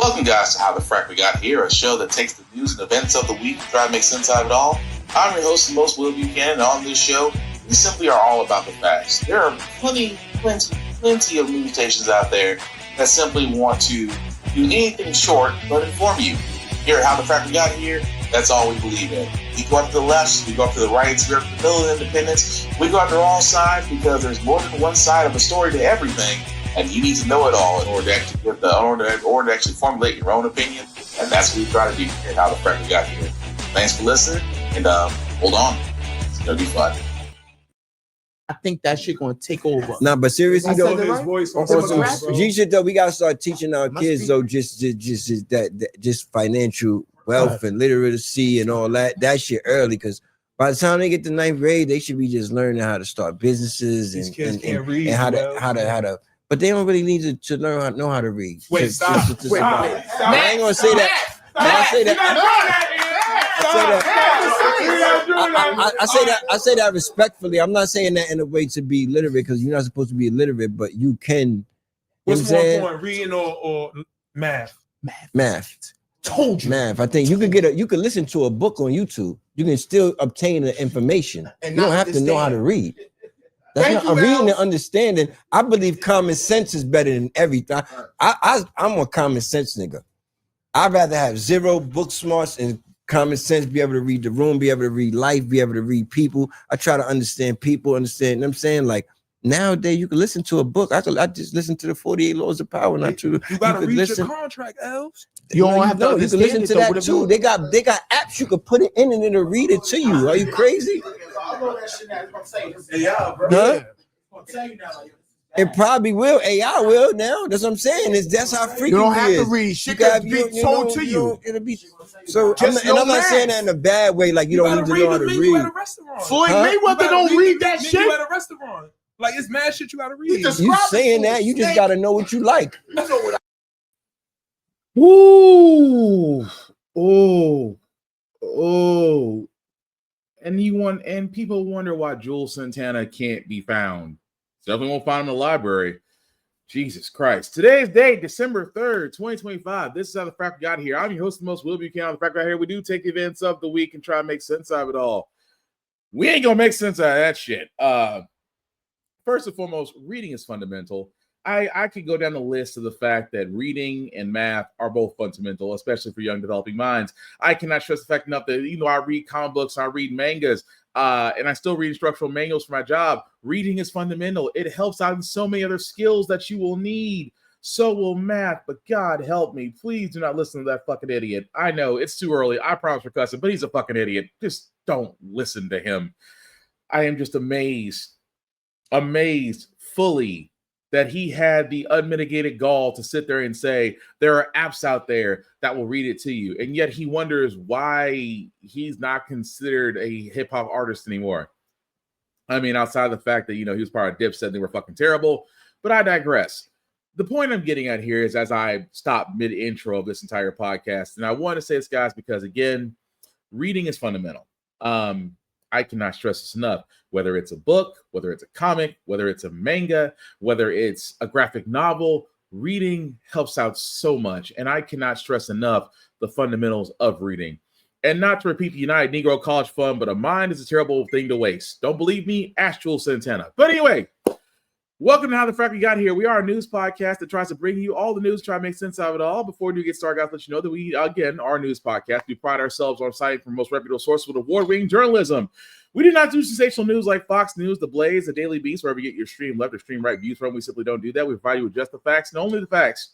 Welcome, guys, to How the Frack We Got Here, a show that takes the news and events of the week and try to make sense out of it all. I'm your host, Th0le Buchanan, and on this show, we simply are all about the facts. There are plenty of news stations out there that simply want to do anything short but inform you. Here at How the Frack We Got Here, that's all we believe in. We go up to the left, we go up to the right, we go up to the middle of independence, we go up to all sides because there's more than one side of a story to everything. And you need to know it all in order to actually formulate your own opinion. And that's what we try to do here at How the Frack We Got Here. Thanks for listening, and hold on. It's going to be fun. I think that shit going to take over. Nah, but seriously though, G shit though, we gotta start teaching our kids though, just financial wealth and literacy and all that shit early, because by the time they get to 9th grade, they should be just learning how to start businesses and how to. But they don't really need to know how to read. Wait, stop. I ain't gonna say that. I say that respectfully. I'm not saying that in a way to be literate, because you're not supposed to be illiterate, but you can. What's more important, reading or math? Math. Told you. Math. I think you could listen to a book on YouTube. You can still obtain the information. You don't have to know how to read. That's not reading and understanding. I believe common sense is better than everything. I'm a common sense nigga. I'd rather have zero book smarts and common sense, be able to read the room, be able to read life, be able to read people. I try to understand people, you know what I'm saying? Like nowadays you can listen to a book. I just listen to the 48 Laws of Power. Not to you gotta read your contract, elves. You don't have to. You can listen to that too. They got apps you can put it in and it'll read it to you. Are you crazy? It probably will. AI will now. That's what I'm saying. That's how freaky you don't have to read. Shit got to be told to you. It'll be so. I'm not saying that in a bad way. Like you don't need to know how to read. Floyd Mayweather don't read that shit. You at a restaurant. Like it's mad shit you got to read. You saying that? You just got to know what you like. Ooh, and people wonder why Th0le Santana can't be found. Definitely won't find him in the library. Jesus Christ. Today's date, December 3rd, 2025. This is How the Frack We Got Here. I'm your host, Th0le Buchanan. The Frack We Got Here. We do take the events of the week and try to make sense out of it all. We ain't gonna make sense out of that shit. First and foremost, reading is fundamental. I could go down the list of the fact that reading and math are both fundamental, especially for young developing minds. I cannot stress the fact enough that even though I read comic books, I read mangas, and I still read instructional manuals for my job, reading is fundamental. It helps out in so many other skills that you will need. So will math, but God help me. Please do not listen to that fucking idiot. I know it's too early. I promise for cussing, but he's a fucking idiot. Just don't listen to him. I am just amazed fully that he had the unmitigated gall to sit there and say there are apps out there that will read it to you. And yet he wonders why he's not considered a hip hop artist anymore. I mean, outside of the fact that, he was part of Dipset and they were fucking terrible, but I digress. The point I'm getting at here is, as I stop mid-intro of this entire podcast, and I want to say this, guys, because again, reading is fundamental. I cannot stress this enough. Whether it's a book, whether it's a comic, whether it's a manga, whether it's a graphic novel, reading helps out so much. And I cannot stress enough the fundamentals of reading. And not to repeat the United Negro College Fund, but a mind is a terrible thing to waste. Don't believe me? Ask Th0le Santana. But anyway, welcome to How the Frack We Got Here. We are a news podcast that tries to bring you all the news, try to make sense out of it all. Before we get started, I'll let you know that we, again, are a news podcast. We pride ourselves on citing from most reputable sources with award-winning journalism. We do not do sensational news like Fox News, The Blaze, The Daily Beast, wherever you get your stream left or stream right views from. We simply don't do that. We provide you with just the facts and only the facts.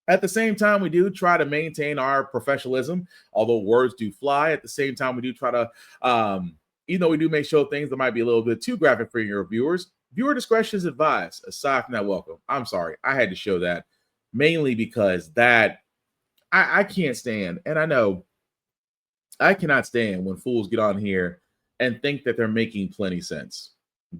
At the same time, we do try to maintain our professionalism, although words do fly. At the same time, we do try to, even though we do make sure things that might be a little bit too graphic for your viewers, viewer discretion is advised. Aside from that, welcome. I'm sorry. I had to show that, mainly because that I can't stand, and I know I cannot stand when fools get on here and think that they're making plenty sense.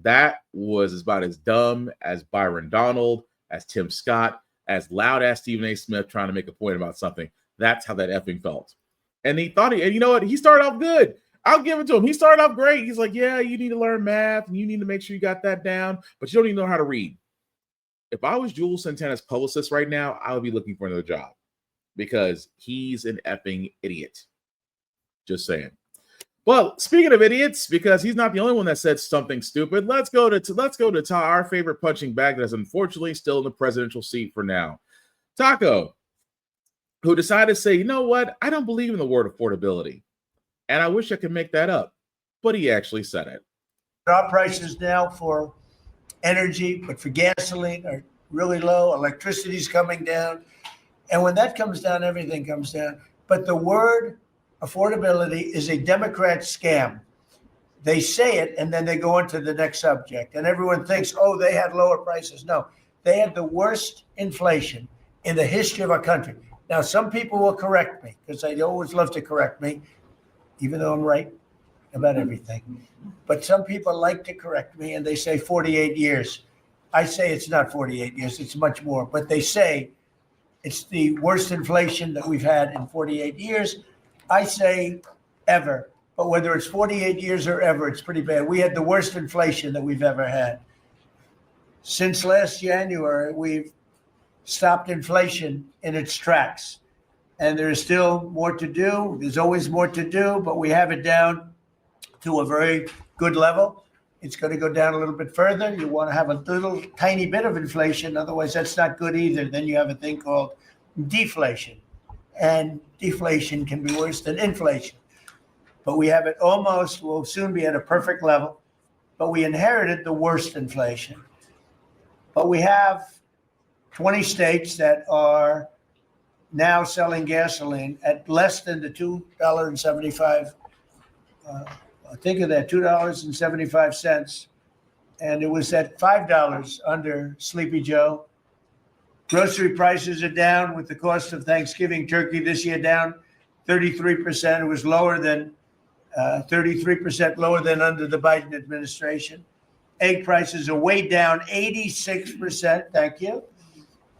That was about as dumb as Byron Donald, as Tim Scott, as loud as Stephen A. Smith trying to make a point about something. That's how that effing felt. And he thought, and you know what? He started off good. I'll give it to him. He started off great. He's like, yeah, you need to learn math and you need to make sure you got that down, but you don't even know how to read. If I was Th0le Santana's publicist right now, I would be looking for another job. because he's an effing idiot. Just saying. Well, speaking of idiots, because he's not the only one that said something stupid, let's go to our favorite punching bag that is unfortunately still in the presidential seat for now. Taco, who decided to say, you know what? I don't believe in the word affordability. And I wish I could make that up. But he actually said it. Our prices now for energy, but for gasoline are really low. Electricity's coming down. And when that comes down, everything comes down. But the word affordability is a Democrat scam. They say it, and then they go into the next subject. And everyone thinks, oh, they had lower prices. No, they had the worst inflation in the history of our country. Now, some people will correct me, because they always love to correct me, even though I'm right about everything. But some people like to correct me, and they say 48 years. I say it's not 48 years. It's much more. But they say it's the worst inflation that we've had in 48 years. I say ever, but whether it's 48 years or ever, it's pretty bad. We had the worst inflation that we've ever had. Since last January, we've stopped inflation in its tracks. And there is still more to do. There's always more to do, but we have it down to a very good level. It's going to go down a little bit further. You want to have a little tiny bit of inflation. Otherwise, that's not good either. Then you have a thing called deflation. And deflation can be worse than inflation. But we have it almost, we'll soon be at a perfect level. But we inherited the worst inflation. But we have 20 states that are now selling gasoline at less than the $2.75. Think of that, $2.75. And it was at $5 under Sleepy Joe. Grocery prices are down with the cost of Thanksgiving turkey this year down 33%. It was lower than 33% lower than under the Biden administration. Egg prices are way down 86%. Thank you.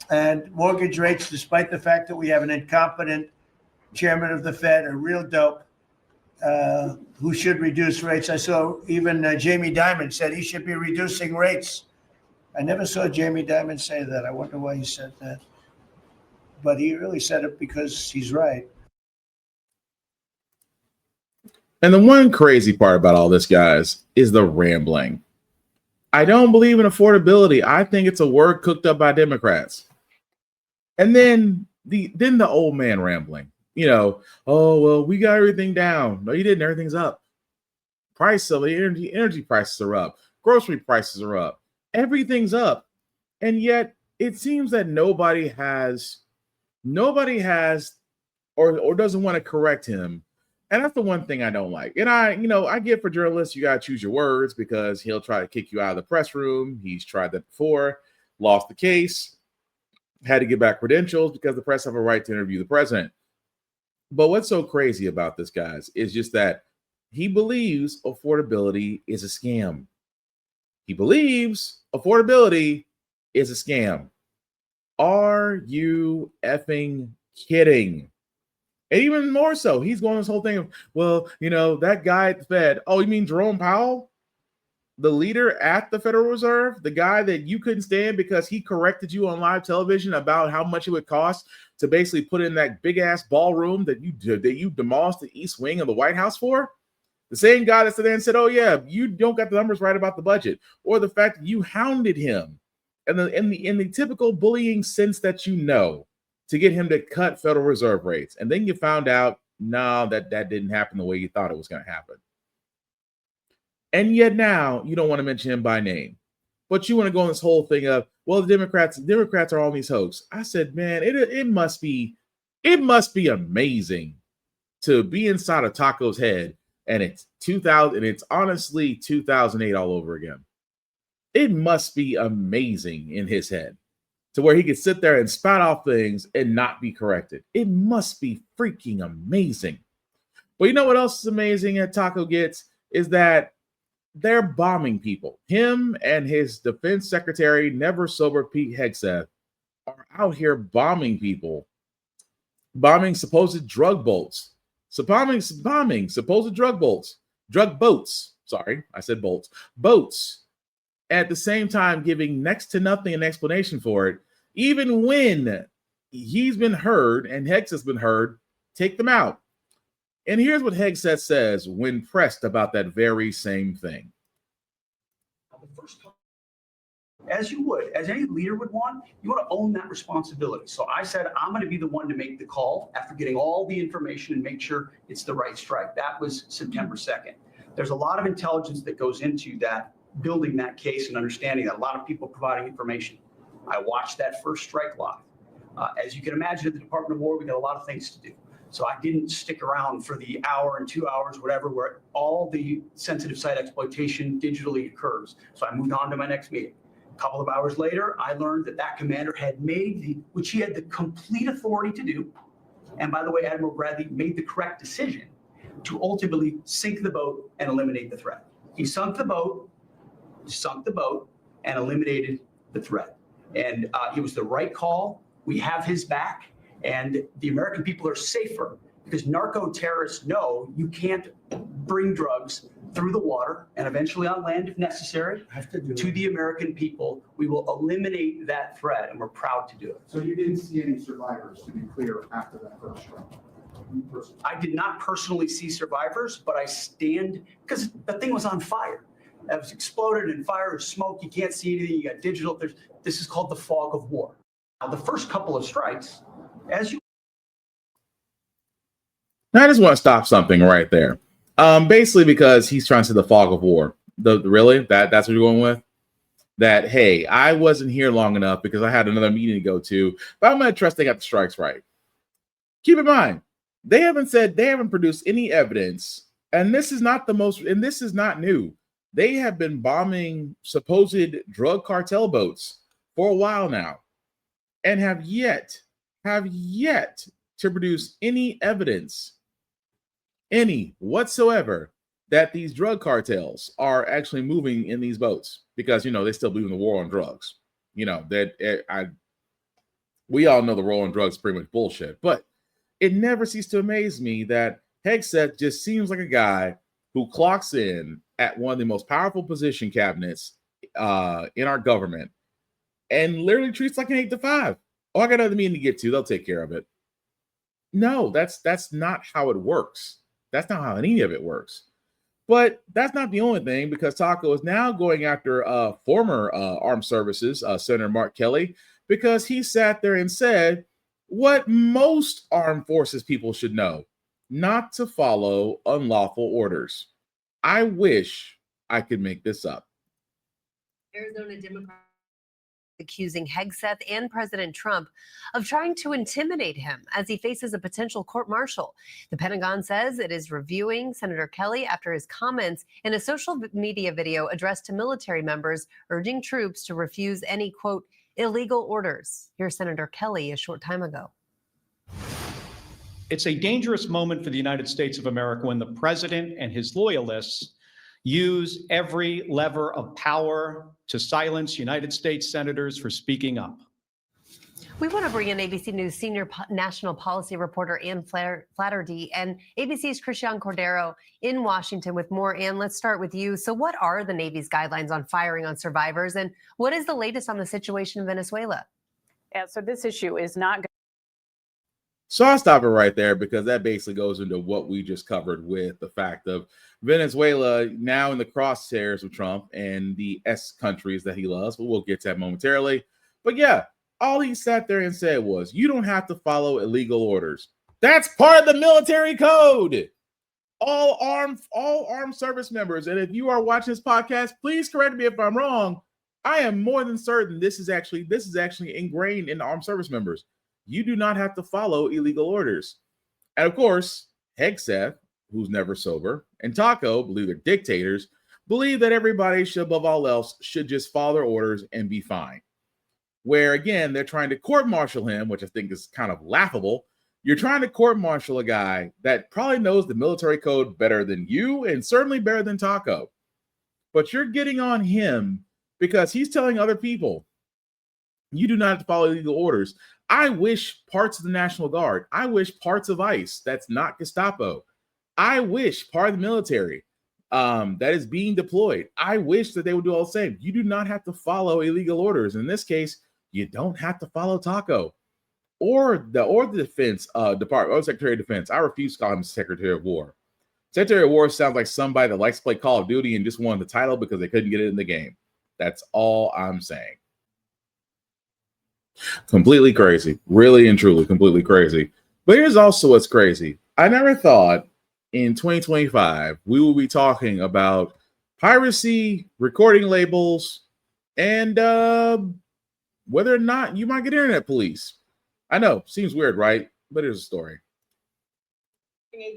And mortgage rates, despite the fact that we have an incompetent chairman of the Fed, a real dope, who should reduce rates. I saw even Jamie Dimon said he should be reducing rates. I never saw Jamie Dimon say that. I wonder why he said that. But he really said it because he's right. And the one crazy part about all this, guys, is the rambling. I don't believe in affordability. I think it's a word cooked up by Democrats. And then the old man rambling. You know, oh, well, we got everything down. No, you didn't. Everything's up. Price of the energy prices are up. Grocery prices are up. Everything's up. And yet it seems that nobody has or doesn't want to correct him. And that's the one thing I don't like. And I get for journalists, you got to choose your words because he'll try to kick you out of the press room. He's tried that before, lost the case, had to get back credentials because the press have a right to interview the president. But what's so crazy about this, guys, is just that he believes affordability is a scam. He believes affordability is a scam. Are you effing kidding? And even more so, he's going this whole thing of, well, that guy at the Fed. Oh, you mean Jerome Powell? The leader at the Federal Reserve? The guy that you couldn't stand because he corrected you on live television about how much it would cost to basically put in that big-ass ballroom that you demolished the East Wing of the White House for? The same guy that stood there and said, oh, yeah, you don't got the numbers right about the budget. Or the fact that you hounded him in the typical bullying sense that to get him to cut Federal Reserve rates. And then you found out, no, that didn't happen the way you thought it was going to happen. And yet now you don't want to mention him by name. But you want to go on this whole thing of, well, the Democrats are all these hoax. I said, man, it must be amazing to be inside of Taco's head. And it's 2000, and it's honestly 2008 all over again. It must be amazing in his head to where he could sit there and spout off things and not be corrected. It must be freaking amazing. But you know what else is amazing that Taco gets is that they're bombing people. Him and his defense secretary, never sober Pete Hegseth, are out here bombing people, bombing supposed drug boats. Bombing supposed drug boats. Sorry, I said bolts. Boats. At the same time, giving next to nothing an explanation for it, even when he's been heard and Hegseth's been heard. Take them out. And here's what Hegseth says when pressed about that very same thing. As you would, as any leader would want, you want to own that responsibility. So I said, I'm going to be the one to make the call after getting all the information and make sure it's the right strike. That was September 2nd. There's a lot of intelligence that goes into that, building that case and understanding that, a lot of people providing information. I watched that first strike live. As you can imagine, at the Department of War, we got a lot of things to do. So I didn't stick around for the hour and 2 hours, whatever, where all the sensitive site exploitation digitally occurs. So I moved on to my next meeting. A couple of hours later, I learned that that commander had made which he had the complete authority to do. And by the way, Admiral Bradley made the correct decision to ultimately sink the boat and eliminate the threat. He sunk the boat, and eliminated the threat. And it was the right call. We have his back, and the American people are safer because narco terrorists know you can't bring drugs through the water and eventually on land if necessary to the American people. We will eliminate that threat, and we're proud to do it. So you didn't see any survivors, to be clear, after that first strike? I did not personally see survivors, but I stand, because the thing was on fire. It was exploded and fire and smoke. You can't see anything. You got digital. This is called the fog of war. Now, the first couple of strikes, as you. I just want to stop something right there. Basically, because he's trying to say the fog of war. Really? That's what you're going with? That, hey, I wasn't here long enough because I had another meeting to go to, but I'm going to trust they got the strikes right. Keep in mind, they haven't produced any evidence, and this is not new. They have been bombing supposed drug cartel boats for a while now and have yet to produce any evidence, any whatsoever, that these drug cartels are actually moving in these boats, because they still believe in the war on drugs. We all know the war on drugs is pretty much bullshit, but it never ceased to amaze me that Hegseth just seems like a guy who clocks in at one of the most powerful position cabinets in our government and literally treats like an 8 to 5. Oh, I got another meeting to get to. They'll take care of it. No, that's not how it works. That's not how any of it works. But that's not the only thing, because Taco is now going after former armed services, Senator Mark Kelly, because he sat there and said what most armed forces people should know: not to follow unlawful orders. I wish I could make this up. Arizona Democrat accusing Hegseth and President Trump of trying to intimidate him as he faces a potential court-martial. The Pentagon says it is reviewing Senator Kelly after his comments in a social media video addressed to military members, urging troops to refuse any, quote, illegal orders. Here's Senator Kelly a short time ago. It's a dangerous moment for the United States of America when the president and his loyalists use every lever of power to silence United States senators for speaking up. We want to bring in ABC News senior national policy reporter Ann Flatterdy and ABC's Christian Cordero in Washington with more. Ann, let's start with you. So what are the Navy's guidelines on firing on survivors, and what is the latest on the situation in Venezuela? Yeah, so this issue is not good. So I'll stop it right there, because that basically goes into what we just covered with the fact of Venezuela now in the crosshairs of Trump and the S countries that he loves, but we'll get to that momentarily. But yeah, all he sat there and said was, you don't have to follow illegal orders. That's part of the military code. All armed service members, and if you are watching this podcast, please correct me if I'm wrong. I am more than certain this is actually ingrained in the armed service members. You do not have to follow illegal orders. And of course, Hegseth, who's never sober, and Taco, believe they're dictators, believe that everybody should, above all else, should just follow their orders and be fine. Where, again, they're trying to court-martial him, which I think is kind of laughable. You're trying to court-martial a guy that probably knows the military code better than you, and certainly better than Taco. But you're getting on him because he's telling other people, you do not have to follow illegal orders. I wish parts of the National Guard, I wish parts of ICE, that's not Gestapo, I wish part of the military that is being deployed, I wish that they would do all the same. You do not have to follow illegal orders. In this case, you don't have to follow Taco. or the defense department, or Secretary of Defense. I refuse to call him Secretary of War. Secretary of War sounds like somebody that likes to play Call of Duty and just wanted the title because they couldn't get it in the game. That's all I'm saying. Completely crazy. Really and truly completely crazy. But here's also what's crazy. I never thought in 2025 we will be talking about piracy, recording labels, and whether or not you might get internet police. I know, seems weird, right? But here's a story.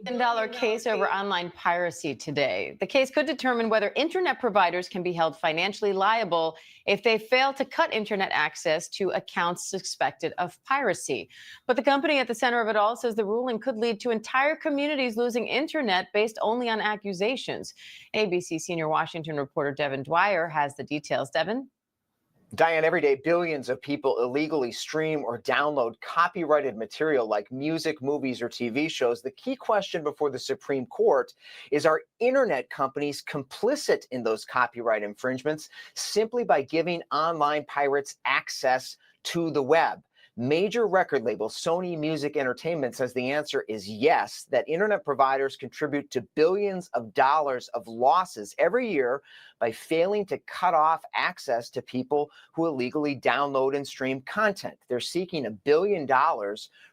$1 case over online piracy today. The case could determine whether internet providers can be held financially liable if they fail to cut internet access to accounts suspected of piracy. But the company at the center of it all says the ruling could lead to entire communities losing internet based only on accusations. ABC senior Washington reporter Devin Dwyer has the details. Devin? Diane, every day, billions of people illegally stream or download copyrighted material like music, movies, or TV shows. The key question before the Supreme Court is, are internet companies complicit in those copyright infringements simply by giving online pirates access to the web? Major record label Sony Music Entertainment says the answer is yes, that internet providers contribute to billions of dollars of losses every year by failing to cut off access to people who illegally download and stream content. They're seeking $1 billion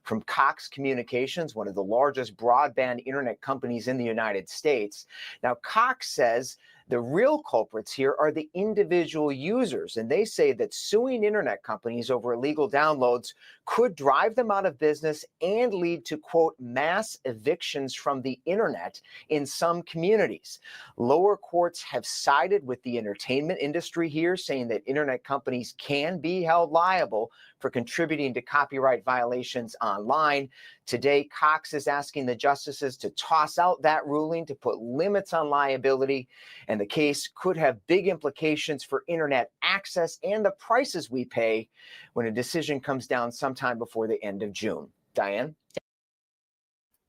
from Cox Communications, one of the largest broadband internet companies in the United States. Now, Cox says the real culprits here are the individual users, and they say that suing internet companies over illegal downloads could drive them out of business and lead to, quote, mass evictions from the internet in some communities. Lower courts have sided with the entertainment industry here, saying that internet companies can be held liable for contributing to copyright violations online. Today, Cox is asking the justices to toss out that ruling to put limits on liability, and the case could have big implications for internet access and the prices we pay when a decision comes down sometime before the end of June. Diane?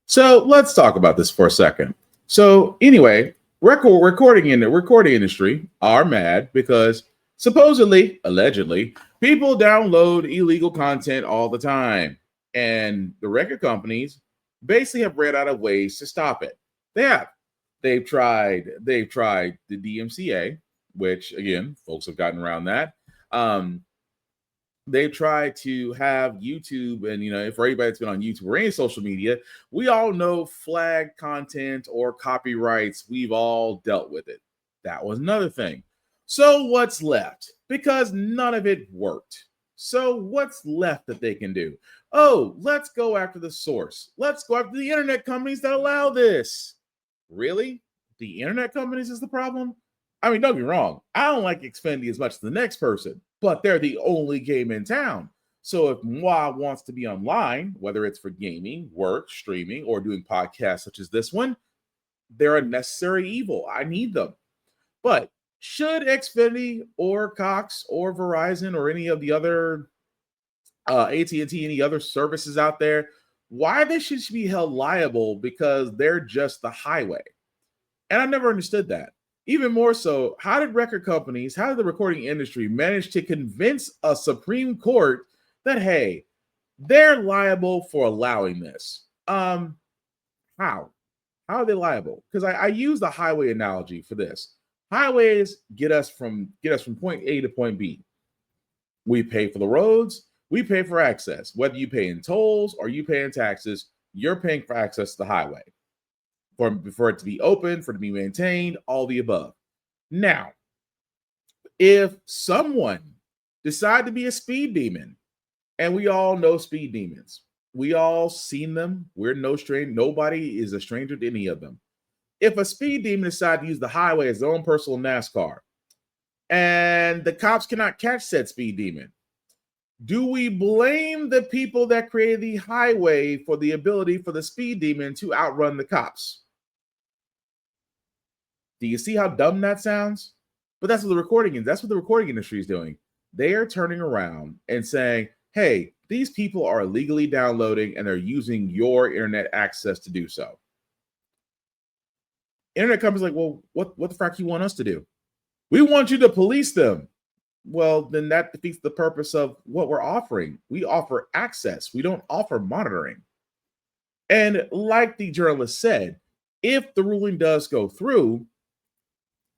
So let's talk about this for a second. So anyway, recording industry are mad because supposedly, allegedly, people download illegal content all the time. And the record companies basically have ran out of ways to stop it. They've tried the DMCA, which again, folks have gotten around that. They've tried to have YouTube, and for anybody that's been on YouTube or any social media, we all know flag content or copyrights. We've all dealt with it. That was another thing. So what's left? Because none of it worked. So what's left that they can do? Oh, let's go after the source. Let's go after the internet companies that allow this. Really? The internet companies is the problem? I mean, don't get me wrong. I don't like Xfinity as much as the next person, but they're the only game in town. So if Moi wants to be online, whether it's for gaming, work, streaming, or doing podcasts such as this one, they're a necessary evil. I need them. But should Xfinity or Cox or Verizon or any of the other AT&T, any other services out there, why they should be held liable because they're just the highway? And I never understood that. Even more so, how did the recording industry manage to convince a Supreme Court that, hey, they're liable for allowing this? How? How are they liable? Because I use the highway analogy for this. Highways get us from point A to point B. We pay for the roads, we pay for access. Whether you pay in tolls or you pay in taxes, you're paying for access to the highway. For it to be open, for it to be maintained, all the above. Now, if someone decide to be a speed demon, and we all know speed demons, we all seen them. We're no stranger. Nobody is a stranger to any of them. If a speed demon decide to use the highway as their own personal NASCAR, and the cops cannot catch said speed demon, do we blame the people that created the highway for the ability for the speed demon to outrun the cops? Do you see how dumb that sounds? But that's what the recording industry is doing. They are turning around and saying, hey, these people are illegally downloading and they're using your internet access to do so. Internet companies like, well, what the frack you want us to do? We want you to police them. well, then that defeats the purpose of what we're offering. We offer access. We don't offer monitoring. And like the journalist said, if the ruling does go through,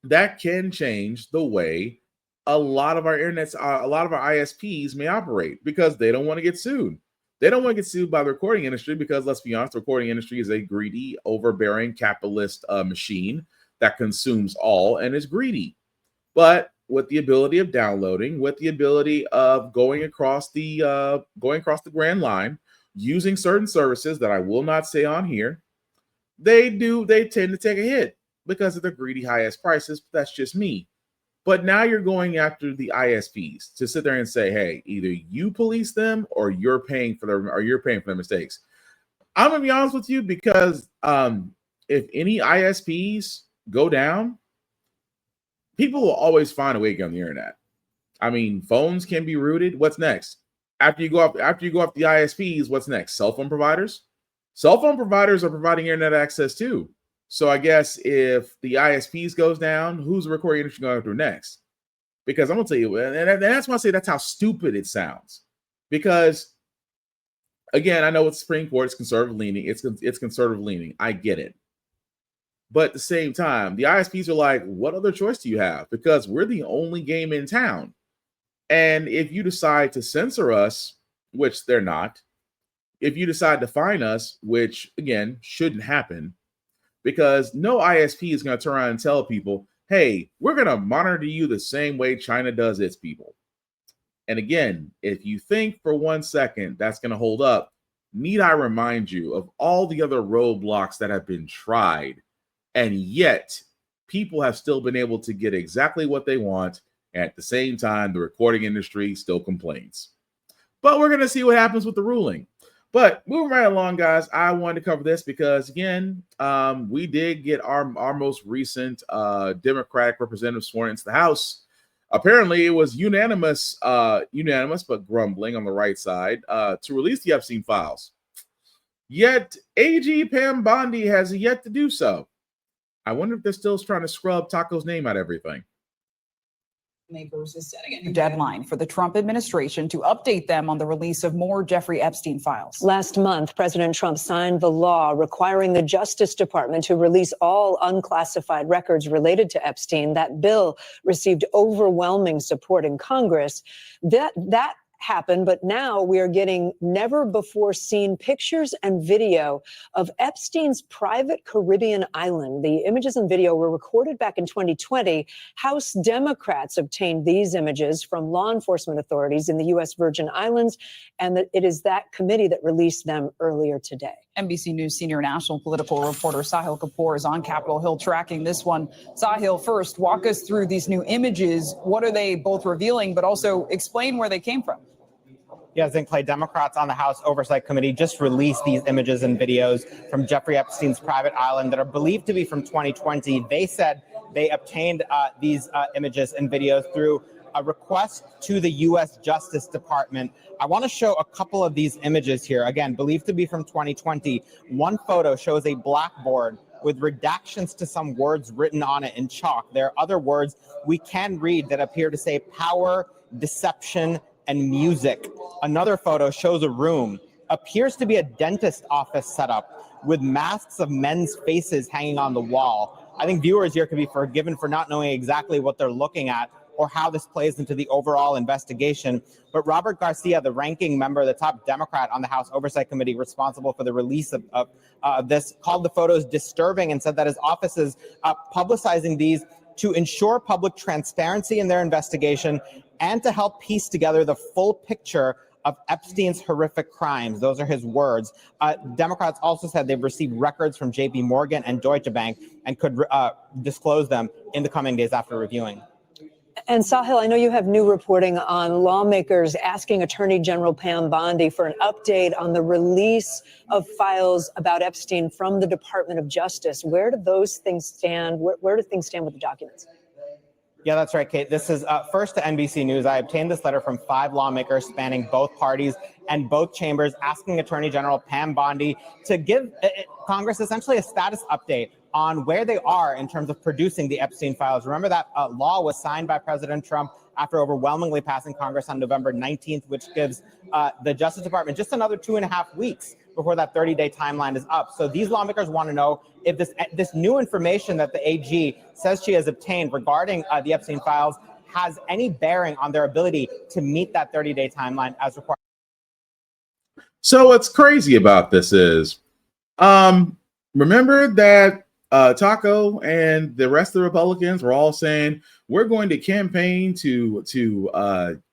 that can change the way a lot of our ISPs may operate, because they don't want to get sued. They don't want to get sued by the recording industry because, let's be honest, the recording industry is a greedy, overbearing capitalist machine that consumes all and is greedy. But with the ability of downloading, with the ability of going across the grand line, using certain services that I will not say on here, they tend to take a hit because of the greedy highest prices. But that's just me. But now you're going after the ISPs to sit there and say, hey, either you police them or you're paying for their mistakes. I'm gonna be honest with you, because if any ISPs go down, people will always find a way to get on the internet. I mean, phones can be rooted. What's next? After you go off the ISPs, what's next? Cell phone providers? Cell phone providers are providing internet access too. So I guess if the ISPs goes down, who's the recording industry going through next? Because I'm gonna tell you, and that's why I say that's how stupid it sounds. Because again, I know it's Supreme Court, it's conservative leaning, it's conservative leaning. I get it. But at the same time, the ISPs are like, what other choice do you have? Because we're the only game in town. And if you decide to censor us, which they're not, if you decide to fine us, which again shouldn't happen, because no ISP is going to turn around and tell people, hey, we're going to monitor you the same way China does its people. And again, if you think for 1 second that's going to hold up, need I remind you of all the other roadblocks that have been tried, and yet people have still been able to get exactly what they want. And at the same time, the recording industry still complains. But we're going to see what happens with the ruling. But moving right along, guys, I wanted to cover this because, again, we did get our most recent Democratic representative sworn into the House. Apparently, it was unanimous, but grumbling on the right side to release the Epstein files. Yet, AG Pam Bondi has yet to do so. I wonder if they're still trying to scrub Taco's name out of everything. Makers is setting a new deadline for the Trump administration to update them on the release of more Jeffrey Epstein files. Last month, President Trump signed the law requiring the Justice Department to release all unclassified records related to Epstein. That bill received overwhelming support in Congress. That happened, but now we are getting never before seen pictures and video of Epstein's private Caribbean island. The images and video were recorded back in 2020. House Democrats obtained these images from law enforcement authorities in the U.S. Virgin Islands, and it is that committee that released them earlier today. NBC News senior national political reporter Th0le Kapoor is on Capitol Hill tracking this one. Th0le, first, walk us through these new images. What are they both revealing, but also explain where they came from? Yeah, Clay, Democrats on the House Oversight Committee just released these images and videos from Jeffrey Epstein's private island that are believed to be from 2020. They said they obtained these images and videos through a request to the U.S. Justice Department. I want to show a couple of these images here. Again, believed to be from 2020. One photo shows a blackboard with redactions to some words written on it in chalk. There are other words we can read that appear to say power, deception, and music. Another photo shows a room, appears to be a dentist office setup with masks of men's faces hanging on the wall. I think viewers here can be forgiven for not knowing exactly what they're looking at or how this plays into the overall investigation. But Robert Garcia, the ranking member, the top Democrat on the House Oversight Committee responsible for the release of this, called the photos disturbing and said that his office is publicizing these to ensure public transparency in their investigation and to help piece together the full picture of Epstein's horrific crimes. Those are his words. Democrats also said they've received records from JP Morgan and Deutsche Bank and could disclose them in the coming days after reviewing. And Th0le, I know you have new reporting on lawmakers asking Attorney General Pam Bondi for an update on the release of files about Epstein from the Department of Justice. Where do those things stand? Where do things stand with the documents? Yeah, that's right, Kate. This is first to NBC News. I obtained this letter from 5 lawmakers spanning both parties and both chambers asking Attorney General Pam Bondi to give Congress essentially a status update on where they are in terms of producing the Epstein files. Remember that law was signed by President Trump after overwhelmingly passing Congress on November 19th, which gives the Justice Department just another 2.5 weeks before that 30-day timeline is up. So these lawmakers want to know if this new information that the AG says she has obtained regarding the Epstein files has any bearing on their ability to meet that 30-day timeline as required. So what's crazy about this is, remember that Taco and the rest of the Republicans were all saying, we're going to campaign to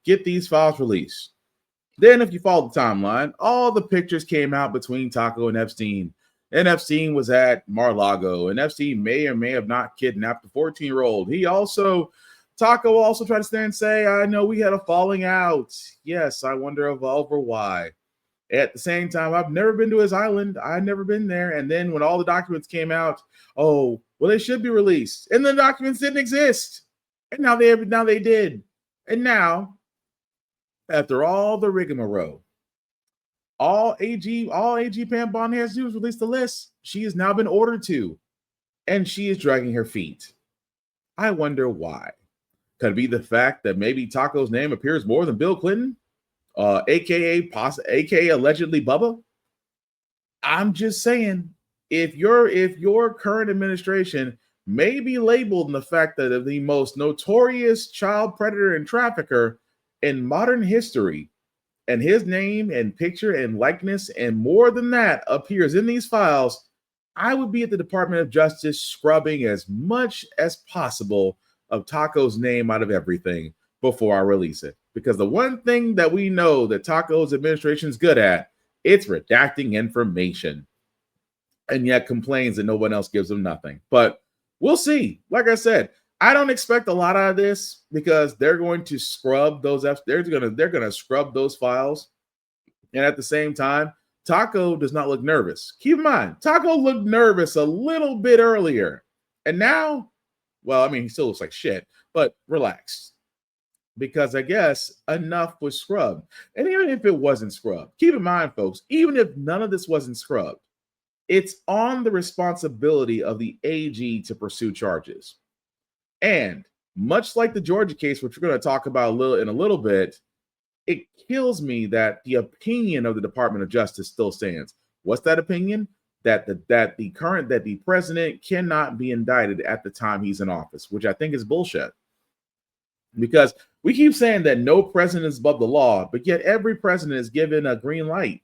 get these files released. Then if you follow the timeline, all the pictures came out between Taco and Epstein. And Epstein was at Mar-a-Lago, and Epstein may or may have not kidnapped the 14-year-old. Taco also tried to stand and say, I know we had a falling out. Yes, I wonder over why. At the same time, I've never been to his island. I've never been there. And then when all the documents came out, oh, well, they should be released. And the documents didn't exist. And now they did. And now, after all the rigmarole, all AG Pam Bondi has to do is release the list. She has now been ordered to, and she is dragging her feet. I wonder why. Could it be the fact that maybe Taco's name appears more than Bill Clinton, aka allegedly Bubba? I'm just saying, if your current administration may be labeled in the fact that the most notorious child predator and trafficker in modern history, and his name and picture and likeness and more than that appears in these files, I would be at the Department of Justice scrubbing as much as possible of Taco's name out of everything before I release it. Because the one thing that we know that Taco's administration is good at, it's redacting information. And yet complains that no one else gives them nothing. But we'll see. Like I said, I don't expect a lot out of this because they're going to scrub those. They're gonna scrub those files, and at the same time, Taco does not look nervous. Keep in mind, Taco looked nervous a little bit earlier, and now, well, I mean, he still looks like shit, but relax, because I guess enough was scrubbed. And even if it wasn't scrubbed, keep in mind, folks, even if none of this wasn't scrubbed, it's on the responsibility of the AG to pursue charges. And much like the Georgia case, which we're going to talk about in a little bit, it kills me that the opinion of the Department of Justice still stands. What's that opinion? That the president cannot be indicted at the time he's in office, which I think is bullshit. Because we keep saying that no president is above the law, but yet every president is given a green light.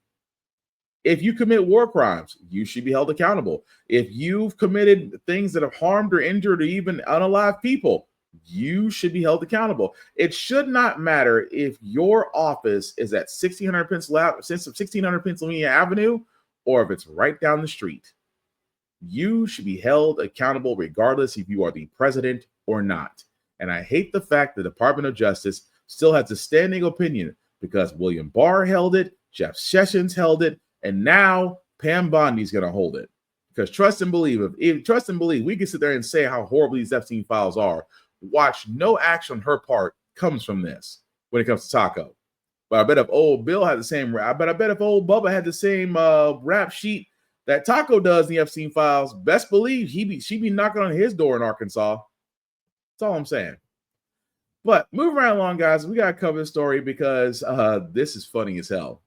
If you commit war crimes, you should be held accountable. If you've committed things that have harmed or injured or even unalive people, you should be held accountable. It should not matter if your office is at 1600 Pennsylvania Avenue or if it's right down the street. You should be held accountable regardless if you are the president or not. And I hate the fact the Department of Justice still has a standing opinion because William Barr held it, Jeff Sessions held it, and now Pam Bondi's going to hold it. Because trust and believe, we can sit there and say how horrible these Epstein files are. Watch, no action on her part comes from this when it comes to Taco. But I bet if old Bill had the same, I bet if old Bubba had the same rap sheet that Taco does in the Epstein files, best believe she'd be knocking on his door in Arkansas. That's all I'm saying. But moving right along, guys, we got to cover the story because this is funny as hell.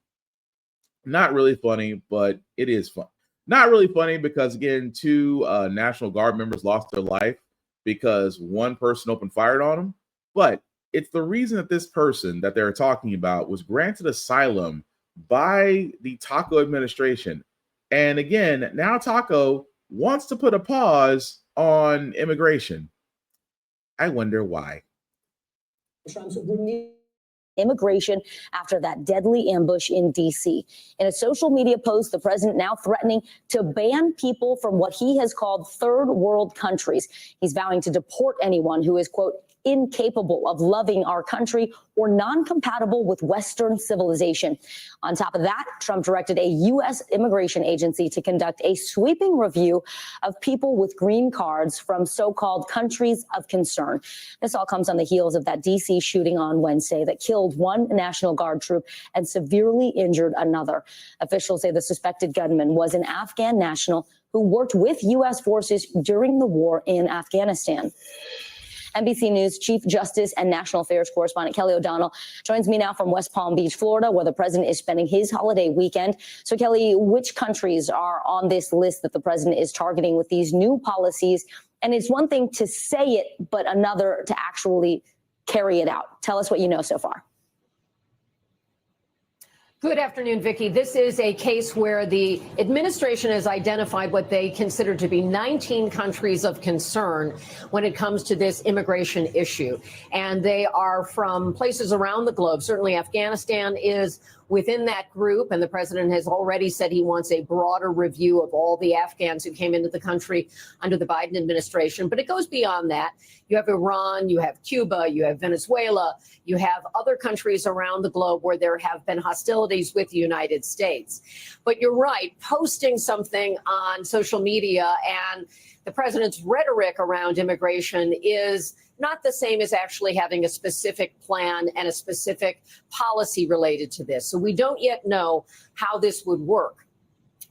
Not really funny, but it is fun. Not really funny because, again, 2 National Guard members lost their life because one person opened fire on them. But it's the reason that this person that they're talking about was granted asylum by the Taco administration. And again, now Taco wants to put a pause on immigration. I wonder why. Immigration after that deadly ambush in D.C. In a social media post, the president now threatening to ban people from what he has called third world countries. He's vowing to deport anyone who is, quote, incapable of loving our country or non-compatible with Western civilization. On top of that, Trump directed a U.S. immigration agency to conduct a sweeping review of people with green cards from so-called countries of concern. This all comes on the heels of that D.C. shooting on Wednesday that killed one National Guard troop and severely injured another. Officials say the suspected gunman was an Afghan national who worked with U.S. forces during the war in Afghanistan. NBC News Chief Justice and National Affairs correspondent Kelly O'Donnell joins me now from West Palm Beach, Florida, where the president is spending his holiday weekend. So, Kelly, which countries are on this list that the president is targeting with these new policies? And it's one thing to say it, but another to actually carry it out. Tell us what you know so far. Good afternoon, Vicki. This is a case where the administration has identified what they consider to be 19 countries of concern when it comes to this immigration issue. And they are from places around the globe. Certainly Afghanistan is within that group, and the president has already said he wants a broader review of all the Afghans who came into the country under the Biden administration. But it goes beyond that. You have Iran, you have Cuba, you have Venezuela, you have other countries around the globe where there have been hostilities with the United States. But you're right, posting something on social media and the president's rhetoric around immigration is not the same as actually having a specific plan and a specific policy related to this. So we don't yet know how this would work.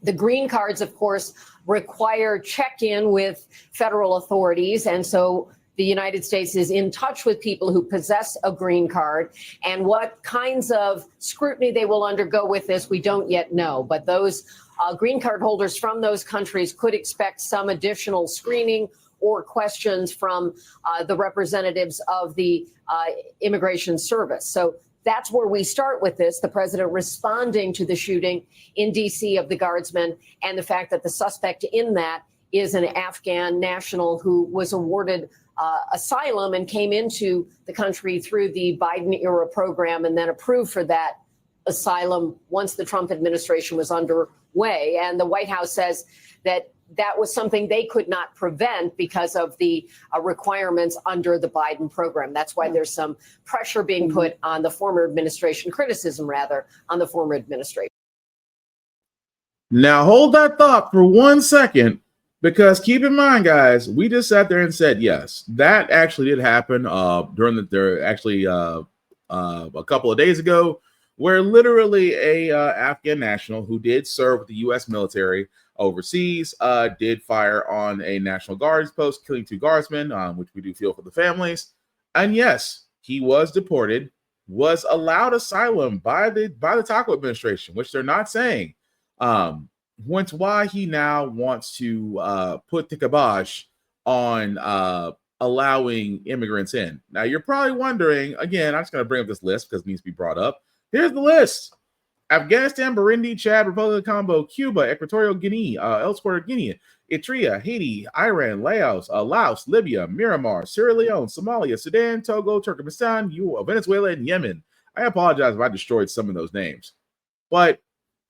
The green cards, of course, require check-in with federal authorities. And so the United States is in touch with people who possess a green card, and what kinds of scrutiny they will undergo with this, we don't yet know. But those green card holders from those countries could expect some additional screening or questions from the representatives of the Immigration Service. So that's where we start with this, the president responding to the shooting in D.C. of the guardsmen and the fact that the suspect in that is an Afghan national who was awarded asylum and came into the country through the Biden-era program and then approved for that asylum once the Trump administration was underway. And the White House says that that was something they could not prevent because of the requirements under the Biden program. That's why there's some pressure being put on the former administration, criticism rather, on the former administration. Now hold that thought for 1 second, because keep in mind, guys, we just sat there and said, yes, that actually did happen during a couple of days ago, where literally a Afghan national who did serve with the U.S. military overseas did fire on a National Guard's post, killing 2 guardsmen, which we do feel for the families. And yes, he was deported, was allowed asylum by the Th0le administration, which they're not saying. Went why he now wants to put the kibosh on allowing immigrants in. Now, you're probably wondering, again, I'm just going to bring up this list because it needs to be brought up. Here's the list. Afghanistan, Burundi, Chad, Republic of Congo, Cuba, Equatorial Guinea, Elsewhere Guinea, Eritrea, Haiti, Iran, Laos, Libya, Myanmar, Sierra Leone, Somalia, Sudan, Togo, Turkmenistan, Venezuela, and Yemen. I apologize if I destroyed some of those names. But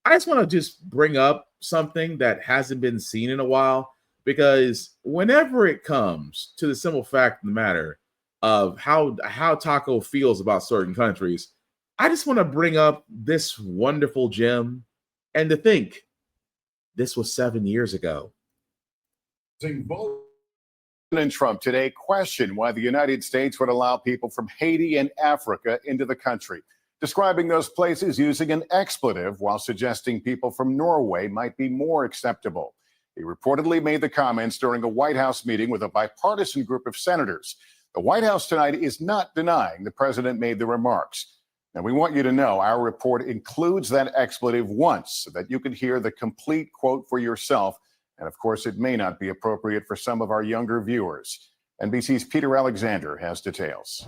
I just want to just bring up something that hasn't been seen in a while, because whenever it comes to the simple fact of the matter of how Taco feels about certain countries, I just want to bring up this wonderful gem and to think this was 7 years ago. President Trump today questioned why the United States would allow people from Haiti and Africa into the country, describing those places using an expletive while suggesting people from Norway might be more acceptable. He reportedly made the comments during a White House meeting with a bipartisan group of senators. The White House tonight is not denying the president made the remarks. Now, we want you to know our report includes that expletive once so that you can hear the complete quote for yourself. And of course, it may not be appropriate for some of our younger viewers. NBC's Peter Alexander has details.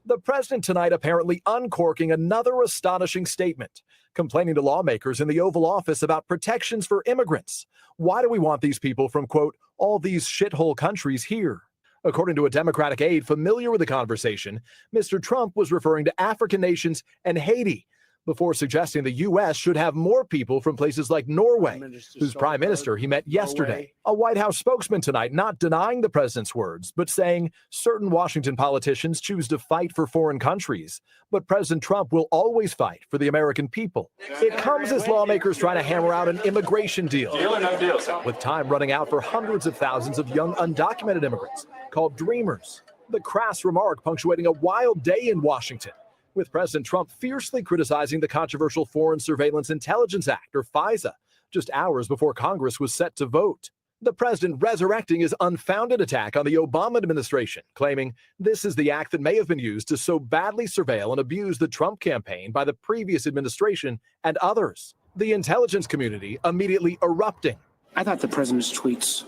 The president tonight apparently uncorking another astonishing statement, complaining to lawmakers in the Oval Office about protections for immigrants. Why do we want these people from, quote, all these shithole countries here? According to a Democratic aide familiar with the conversation, Mr. Trump was referring to African nations and Haiti. before suggesting the U.S. should have more people from places like Norway, whose prime minister he met yesterday. A White House spokesman tonight not denying the president's words, but saying certain Washington politicians choose to fight for foreign countries. But President Trump will always fight for the American people. It comes as lawmakers try to hammer out an immigration deal. Deal or no deal, sir? With time running out for hundreds of thousands of young undocumented immigrants called Dreamers. The crass remark punctuating a wild day in Washington, with President Trump fiercely criticizing the controversial Foreign Surveillance Intelligence Act, or FISA, just hours before Congress was set to vote. The president resurrecting his unfounded attack on the Obama administration, claiming this is the act that may have been used to so badly surveil and abuse the Trump campaign by the previous administration and others. The intelligence community immediately erupting. I thought the president's tweets,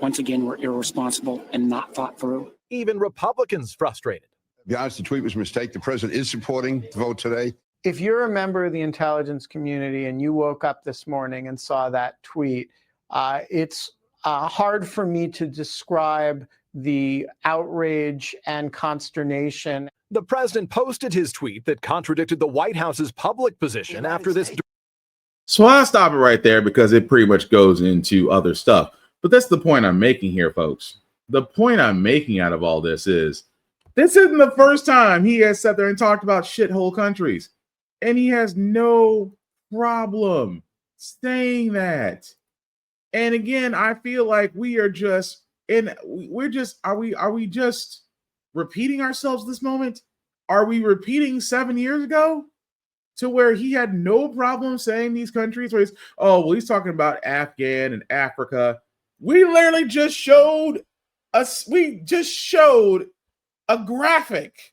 once again, were irresponsible and not thought through. Even Republicans frustrated. To be honest, the tweet was a mistake. The president is supporting the vote today. If you're a member of the intelligence community and you woke up this morning and saw that tweet, it's hard for me to describe the outrage and consternation. The president posted his tweet that contradicted the White House's public position after this. So I'll stop it right there because it pretty much goes into other stuff. But that's the point I'm making here, folks. The point I'm making out of all this isn't the first time he has sat there and talked about shithole countries. And he has no problem saying that. And again, I feel like are we just repeating ourselves this moment? Are we repeating 7 years ago to where he had no problem saying these countries where he's talking about Afghan and Africa. We literally just showed a graphic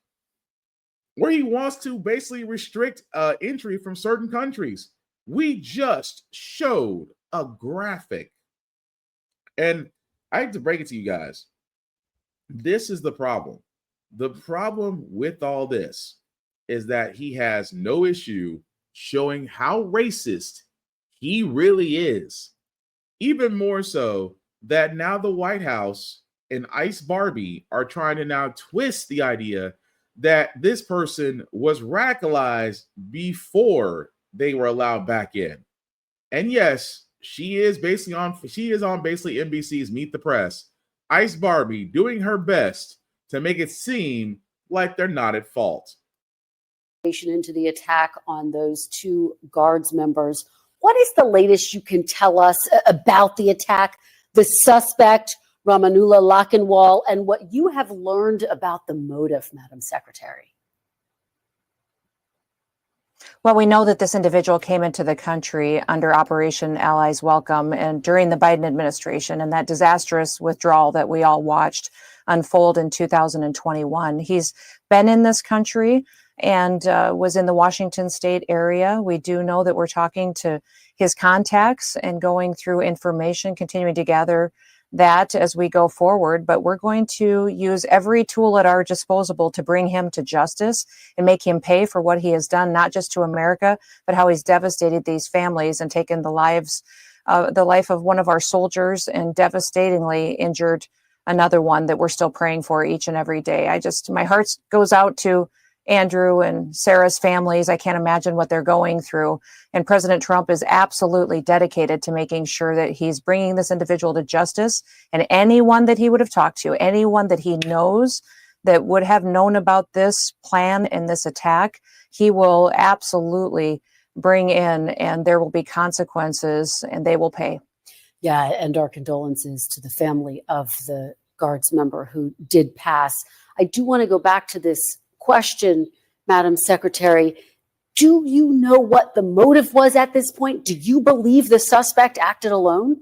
where he wants to basically restrict entry from certain countries. We just showed a graphic. And I have to break it to you guys. This is the problem. The problem with all this is that he has no issue showing how racist he really is. Even more so that now the White House and Ice Barbie are trying to now twist the idea that this person was radicalized before they were allowed back in. And yes, she is on NBC's Meet the Press. Ice Barbie doing her best to make it seem like they're not at fault. Into the attack on those two Guards members. What is the latest you can tell us about the attack, the suspect, Ramanullah Lakhanwal, and what you have learned about the motive, Madam Secretary? Well, we know that this individual came into the country under Operation Allies Welcome and during the Biden administration and that disastrous withdrawal that we all watched unfold in 2021. He's been in this country and was in the Washington state area. We do know that we're talking to his contacts and going through information, continuing to gather that as we go forward, but we're going to use every tool at our disposal to bring him to justice and make him pay for what he has done, not just to America, but how he's devastated these families and taken the life of one of our soldiers and devastatingly injured another one that we're still praying for each and every day. My heart goes out to Andrew and Sarah's families. I can't imagine what they're going through. And President Trump is absolutely dedicated to making sure that he's bringing this individual to justice, and anyone that he would have talked to, anyone that he knows that would have known about this plan and this attack, he will absolutely bring in, and there will be consequences and they will pay. Yeah, and our condolences to the family of the Guards member who did pass. I do want to go back to this question, Madam Secretary. Do you know what the motive was at this point? Do you believe the suspect acted alone?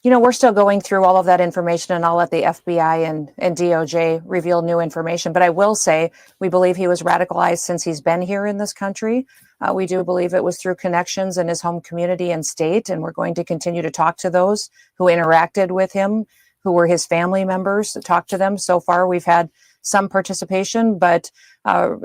You know, we're still going through all of that information, and I'll let the FBI and DOJ reveal new information. But I will say we believe he was radicalized since he's been here in this country. We do believe it was through connections in his home community and state, and we're going to continue to talk to those who interacted with him, who were his family members, talk to them. So far, we've had some participation, but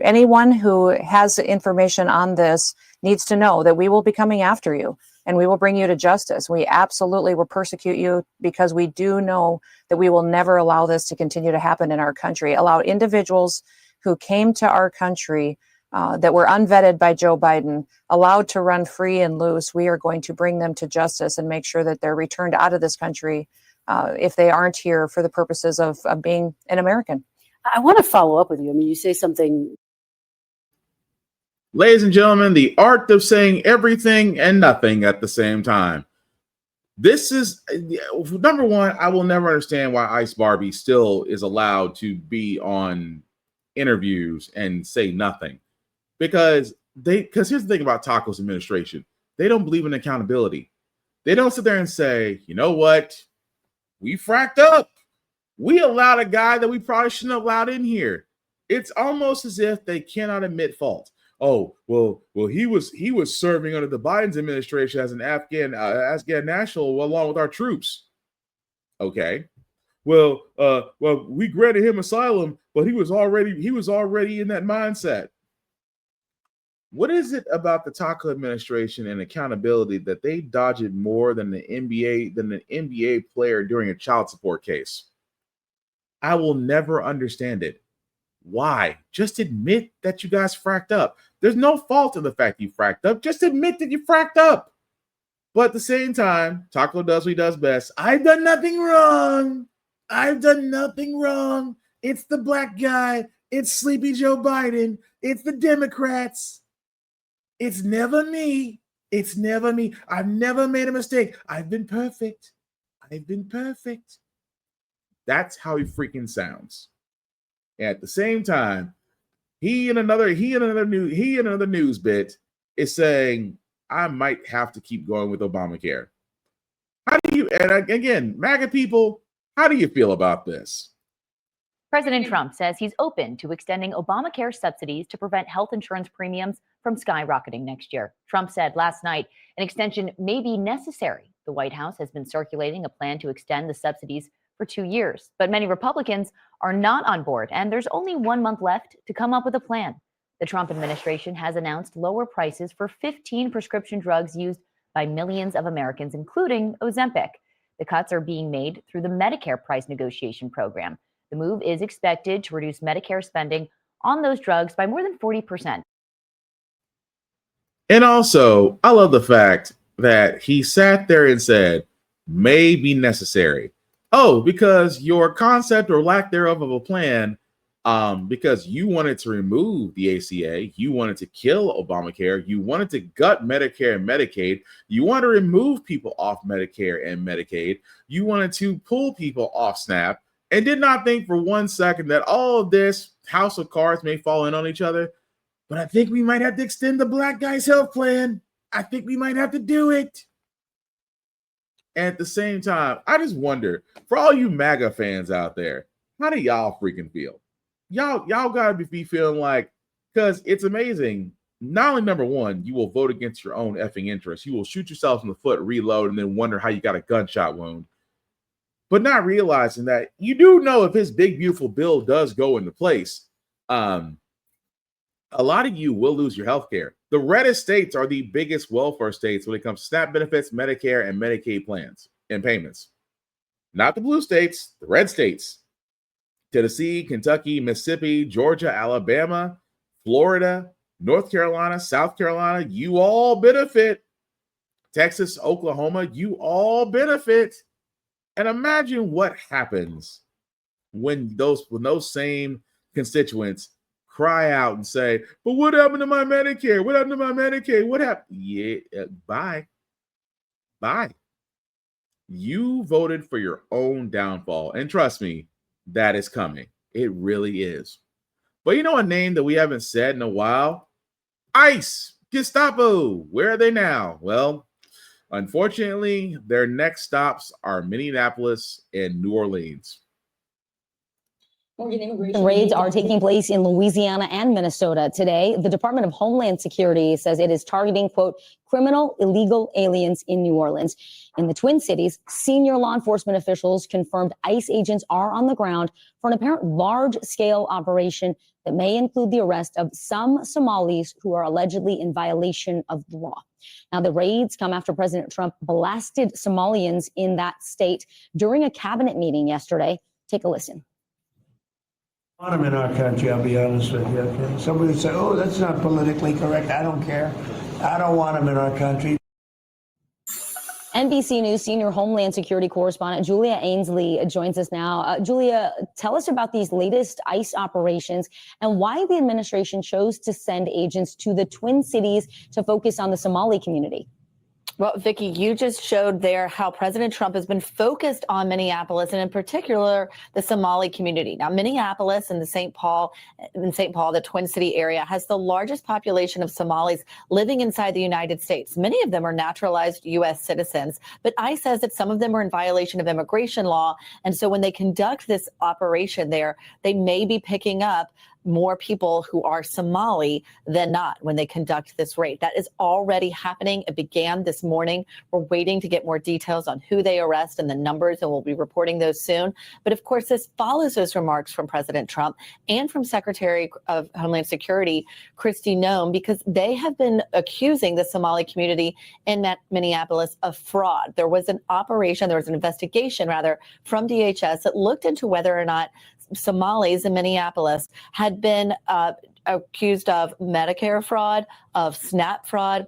anyone who has information on this needs to know that we will be coming after you and we will bring you to justice. We absolutely will persecute you because we do know that we will never allow this to continue to happen in our country, allow individuals who came to our country that were unvetted by Joe Biden, allowed to run free and loose, we are going to bring them to justice and make sure that they're returned out of this country if they aren't here for the purposes of being an American. I want to follow up with you. I mean, you say something. Ladies and gentlemen, the art of saying everything and nothing at the same time. This is, number one, I will never understand why Ice Barbie still is allowed to be on interviews and say nothing. Because here's the thing about Th0le's administration. They don't believe in accountability. They don't sit there and say, you know what? We fracked up. We allowed a guy that we probably shouldn't have allowed in here. It's almost as if they cannot admit fault. Oh, well, he was serving under the Biden's administration as an Afghan national along with our troops. Okay. Well, we granted him asylum, but he was already in that mindset. What is it about the Th0le administration and accountability that they dodge it more than an NBA player during a child support case? I will never understand it. Why? Just admit that you guys fracked up. There's no fault in the fact you fracked up. Just admit that you fracked up. But at the same time, Th0le does what he does best. I've done nothing wrong. I've done nothing wrong. It's the black guy. It's Sleepy Joe Biden. It's the Democrats. It's never me. It's never me. I've never made a mistake. I've been perfect. I've been perfect. That's how he freaking sounds. At the same time, he in another news bit is saying, I might have to keep going with Obamacare. How do you, and again, MAGA people, how do you feel about this? President Trump says he's open to extending Obamacare subsidies to prevent health insurance premiums from skyrocketing next year. Trump said last night an extension may be necessary. The White House has been circulating a plan to extend the subsidies for 2 years, but many Republicans are not on board, and there's only 1 month left to come up with a plan. The Trump administration has announced lower prices for 15 prescription drugs used by millions of Americans, including Ozempic. The cuts are being made through the Medicare price negotiation program. The move is expected to reduce Medicare spending on those drugs by more than 40%. And also, I love the fact that he sat there and said, may be necessary. Oh, because your concept or lack thereof of a plan, because you wanted to remove the ACA, you wanted to kill Obamacare, you wanted to gut Medicare and Medicaid, you want to remove people off Medicare and Medicaid, you wanted to pull people off SNAP, and did not think for 1 second that all of this house of cards may fall in on each other. But I think we might have to extend the black guy's health plan. I think we might have to do it. And at the same time, I just wonder, for all you MAGA fans out there, how do y'all freaking feel? Y'all gotta be feeling like, because it's amazing. Not only, number one, you will vote against your own effing interests. You will shoot yourself in the foot, reload, and then wonder how you got a gunshot wound. But not realizing that you do know if his big, beautiful bill does go into place, a lot of you will lose your health care. The reddest states are the biggest welfare states when it comes to SNAP benefits, Medicare, and Medicaid plans and payments. Not the blue states, the red states. Tennessee, Kentucky, Mississippi, Georgia, Alabama, Florida, North Carolina, South Carolina, you all benefit. Texas, Oklahoma, you all benefit. And imagine what happens when those same constituents cry out and say, but what happened to my Medicare? What happened to my Medicaid? What happened? Yeah, bye. Bye. You voted for your own downfall. And trust me, that is coming. It really is. But you know a name that we haven't said in a while? ICE, Gestapo. Where are they now? Well, unfortunately, their next stops are Minneapolis and New Orleans. Raids are taking place in Louisiana and Minnesota today. The Department of Homeland Security says it is targeting, quote, criminal illegal aliens in New Orleans. In the Twin Cities, senior law enforcement officials confirmed ICE agents are on the ground for an apparent large-scale operation that may include the arrest of some Somalis who are allegedly in violation of the law. Now, the raids come after President Trump blasted Somalians in that state during a cabinet meeting yesterday. Take a listen. want them in our country, I'll be honest with you. Okay? Somebody would say, oh, that's not politically correct. I don't care. I don't want them in our country. NBC News senior Homeland Security correspondent Julia Ainsley joins us now. Julia, tell us about these latest ICE operations and why the administration chose to send agents to the Twin Cities to focus on the Somali community. Well, Vicki, you just showed there how President Trump has been focused on Minneapolis and in particular the Somali community. Now, Minneapolis and the St. Paul, the Twin City area, has the largest population of Somalis living inside the United States. Many of them are naturalized U.S. citizens, but ICE says that some of them are in violation of immigration law. And so when they conduct this operation there, they may be picking up more people who are Somali than not when they conduct this raid. That is already happening. It began this morning. We're waiting to get more details on who they arrest and the numbers, and we'll be reporting those soon. But of course, this follows those remarks from President Trump and from Secretary of Homeland Security, Kristi Noem, because they have been accusing the Somali community in Minneapolis of fraud. There was an investigation from DHS that looked into whether or not Somalis in Minneapolis had been accused of Medicare fraud, of SNAP fraud,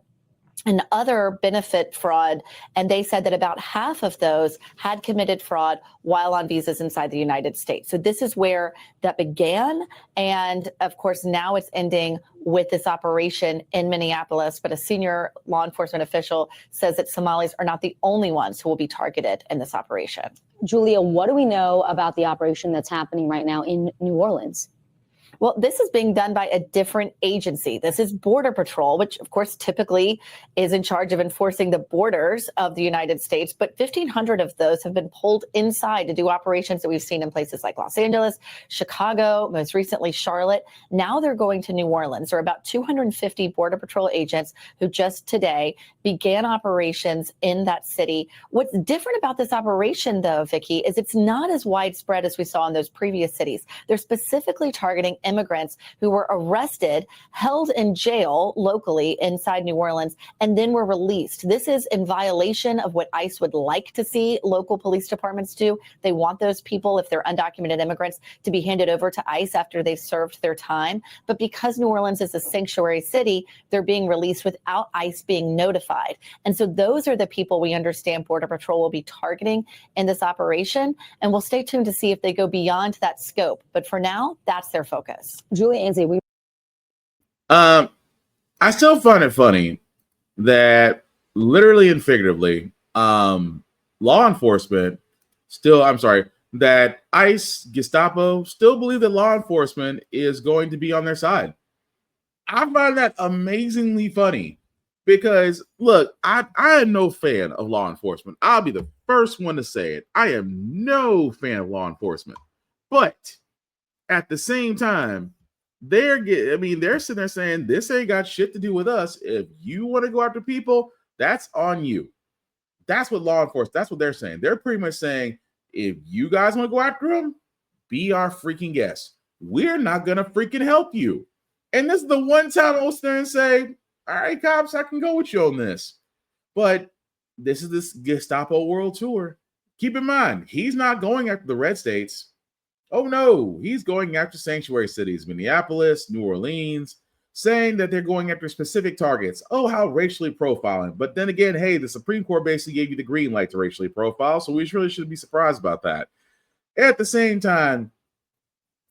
and other benefit fraud. And they said that about half of those had committed fraud while on visas inside the United States. So this is where that began. And of course, now it's ending with this operation in Minneapolis. But a senior law enforcement official says that Somalis are not the only ones who will be targeted in this operation. Julia, what do we know about the operation that's happening right now in New Orleans? Well, this is being done by a different agency. This is Border Patrol, which, of course, typically is in charge of enforcing the borders of the United States. But 1,500 of those have been pulled inside to do operations that we've seen in places like Los Angeles, Chicago, most recently Charlotte. Now they're going to New Orleans. There are about 250 Border Patrol agents who just today began operations in that city. What's different about this operation, though, Vicki, is it's not as widespread as we saw in those previous cities. They're specifically targeting immigrants who were arrested, held in jail locally inside New Orleans, and then were released. This is in violation of what ICE would like to see local police departments do. They want those people, if they're undocumented immigrants, to be handed over to ICE after they've served their time. But because New Orleans is a sanctuary city, they're being released without ICE being notified. And so those are the people we understand Border Patrol will be targeting in this operation. And we'll stay tuned to see if they go beyond that scope. But for now, that's their focus. Julia Ainsley, I still find it funny that literally and figuratively, law enforcement that ICE, Gestapo still believe that law enforcement is going to be on their side. I find that amazingly funny because, look, I am no fan of law enforcement. I'll be the first one to say it. I am no fan of law enforcement. But at the same time, they're sitting there saying this ain't got shit to do with us. If you want to go after people, that's on you. That's what law enforcement, that's what they're saying. They're pretty much saying, if you guys want to go after them, be our freaking guest. We're not going to freaking help you. And this is the one time I'll stand and say, all right, cops, I can go with you on this. But this is this Gestapo world tour. Keep in mind, he's not going after the red states. Oh, no, he's going after sanctuary cities, Minneapolis, New Orleans, saying that they're going after specific targets. Oh, how racially profiling. But then again, hey, the Supreme Court basically gave you the green light to racially profile, so we really shouldn't be surprised about that. At the same time,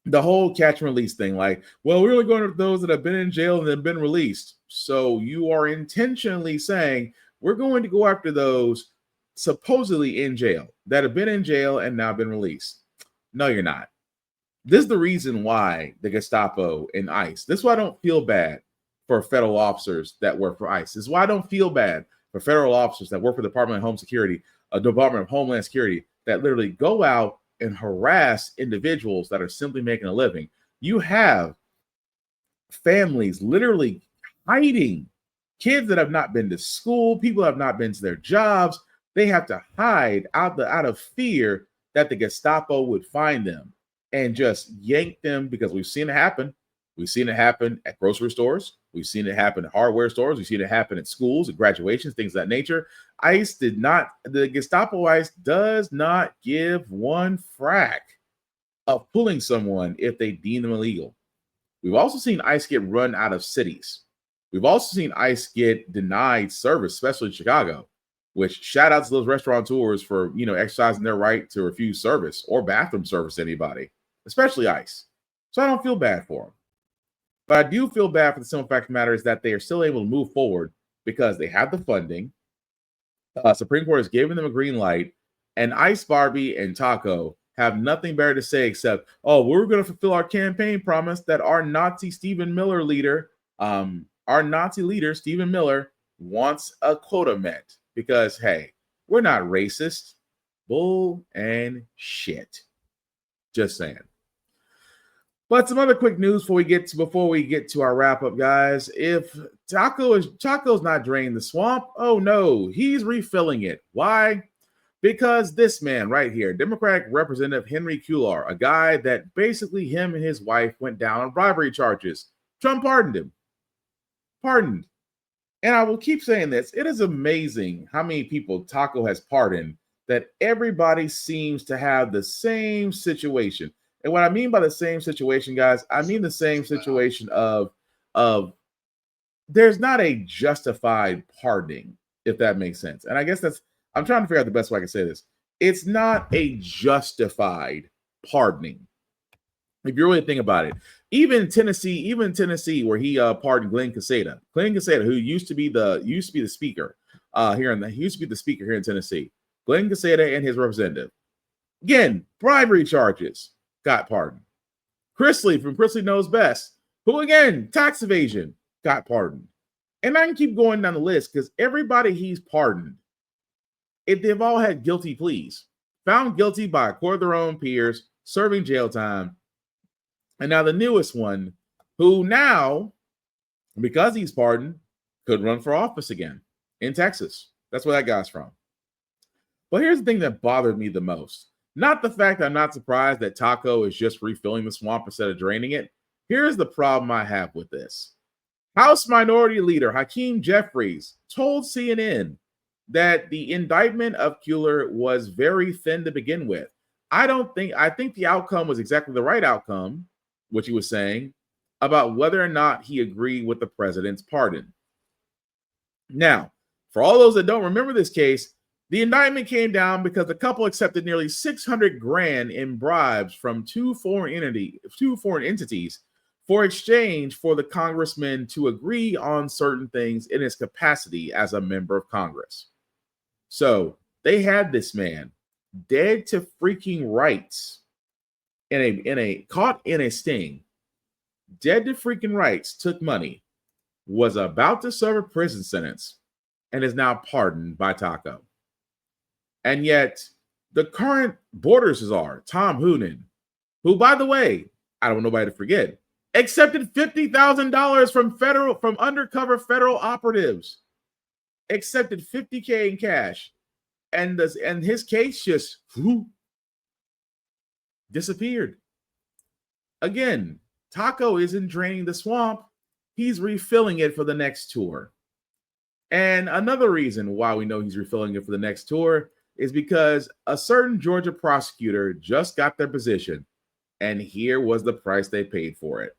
the whole catch and release thing, like, well, we're only going after those that have been in jail and have been released. So you are intentionally saying we're going to go after those supposedly in jail that have been in jail and now been released. No, you're not. This is the reason why the Gestapo and ICE, this is why I don't feel bad for federal officers that work for ICE. This is why I don't feel bad for federal officers that work for the Department of Homeland Security that literally go out and harass individuals that are simply making a living. You have families literally hiding, kids that have not been to school, people have not been to their jobs. They have to hide out of fear that the Gestapo would find them and just yank them, because we've seen it happen. We've seen it happen at grocery stores. We've seen it happen at hardware stores. We've seen it happen at schools, at graduations, things of that nature. The Gestapo ICE does not give one frack of pulling someone if they deem them illegal. We've also seen ICE get run out of cities. We've also seen ICE get denied service, especially in Chicago, which shout out to those restaurateurs for, exercising their right to refuse service or bathroom service to anybody, especially ICE. So I don't feel bad for them. But I do feel bad for the simple fact of the matter is that they are still able to move forward because they have the funding. Supreme Court has given them a green light, and Ice Barbie and Taco have nothing better to say except, oh, we're going to fulfill our campaign promise that our Nazi leader, Stephen Miller, wants a quota met because, hey, we're not racist. Bull and shit. Just saying. But some other quick news before we get to our wrap up, guys. If Taco's not draining the swamp, oh no, he's refilling it. Why? Because this man right here, Democratic Representative Henry Cuellar, a guy that basically him and his wife went down on bribery charges. Trump pardoned him. Pardoned. And I will keep saying this. It is amazing how many people Taco has pardoned that everybody seems to have the same situation. And what I mean by the same situation, guys, I mean the same situation of there's not a justified pardoning, if that makes sense. And I guess I'm trying to figure out the best way I can say this. It's not a justified pardoning. If you really think about it, even Tennessee, where he pardoned Glenn Casada, who used to be the speaker here in Tennessee. Glenn Casada and his representative. Again, bribery charges. Got pardoned. Chrisley from Chrisley Knows Best, who again, tax evasion, got pardoned. And I can keep going down the list because everybody he's pardoned, they've all had guilty pleas, found guilty by a court of their own peers, serving jail time. And now the newest one, who now, because he's pardoned, could run for office again in Texas. That's where that guy's from. But here's the thing that bothered me the most. Not the fact that I'm not surprised that Taco is just refilling the swamp instead of draining it. Here's the problem I have with this. House Minority Leader Hakeem Jeffries told CNN that the indictment of Cuellar was very thin to begin with. I think the outcome was exactly the right outcome, which he was saying, about whether or not he agreed with the president's pardon. Now, for all those that don't remember this case, the indictment came down because the couple accepted nearly $600,000 in bribes from two foreign entities for exchange for the congressman to agree on certain things in his capacity as a member of Congress. So they had this man dead to freaking rights caught in a sting, dead to freaking rights, took money, was about to serve a prison sentence, and is now pardoned by Taco. And yet, the current border czar, Tom Hoonan, who, by the way, I don't want nobody to forget, accepted $50,000 from undercover federal operatives, accepted $50K in cash, and his case just disappeared. Again, Taco isn't draining the swamp; he's refilling it for the next tour. And another reason why we know he's refilling it for the next tour is because a certain Georgia prosecutor just got their position, and here was the price they paid for it.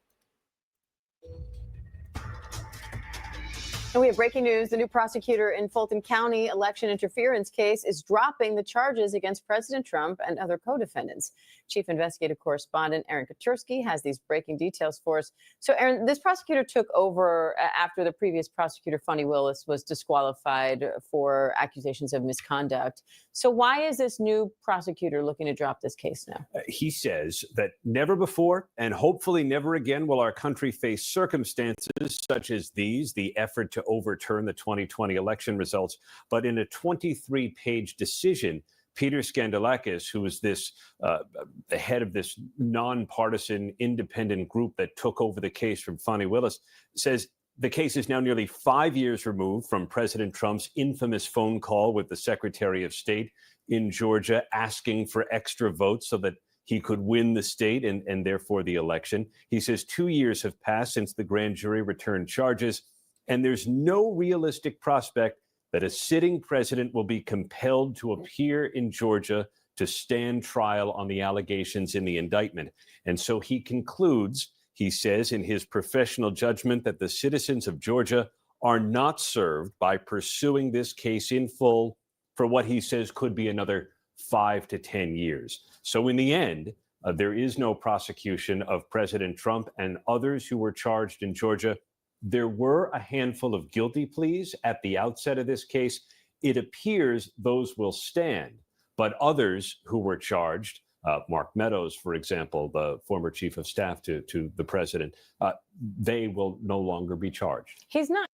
And we have breaking news. The new prosecutor in Fulton County election interference case is dropping the charges against President Trump and other co-defendants. Chief investigative correspondent Aaron Katersky has these breaking details for us. So, Aaron, this prosecutor took over after the previous prosecutor, Fani Willis, was disqualified for accusations of misconduct. So why is this new prosecutor looking to drop this case now? He says that never before and hopefully never again will our country face circumstances such as these, the effort to overturn the 2020 election results. But in a 23-page decision, Peter Skandalakis, who is the head of this nonpartisan independent group that took over the case from Fani Willis, says the case is now nearly 5 years removed from President Trump's infamous phone call with the Secretary of State in Georgia asking for extra votes so that he could win the state and therefore the election. He says 2 years have passed since the grand jury returned charges, and there's no realistic prospect that a sitting president will be compelled to appear in Georgia to stand trial on the allegations in the indictment. And so he concludes, he says in his professional judgment, that the citizens of Georgia are not served by pursuing this case in full for what he says could be another 5 to 10 years. So in the end, there is no prosecution of President Trump and others who were charged in Georgia. There were a handful of guilty pleas at the outset of this case. It appears those will stand, but others who were charged, Mark Meadows, for example, the former chief of staff to the president, they will no longer be charged. He's not.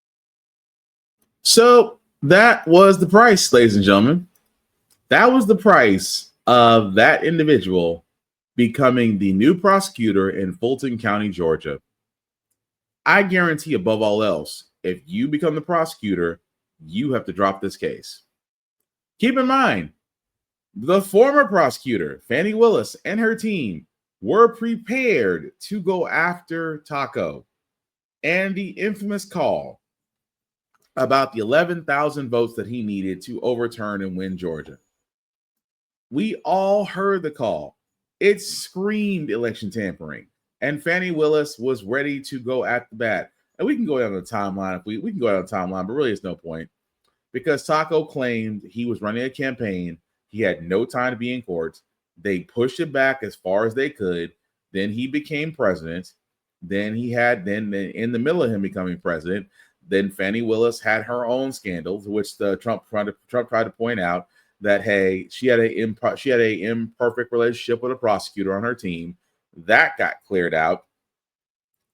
So that was the price, ladies and gentlemen. That was the price of that individual becoming the new prosecutor in Fulton County, Georgia. I guarantee above all else, if you become the prosecutor, you have to drop this case. Keep in mind, the former prosecutor, Fani Willis, and her team were prepared to go after Taco and the infamous call about the 11,000 votes that he needed to overturn and win Georgia. We all heard the call. It screamed election tampering, and Fani Willis was ready to go at the bat. And we can go down the timeline if we can go down the timeline, but really it's no point because Taco claimed he was running a campaign. He had no time to be in court. They pushed it back as far as they could. Then he became president. Then in the middle of him becoming president, then Fani Willis had her own scandals, which Trump tried to point out that, hey, she had a imperfect relationship with a prosecutor on her team. That got cleared out.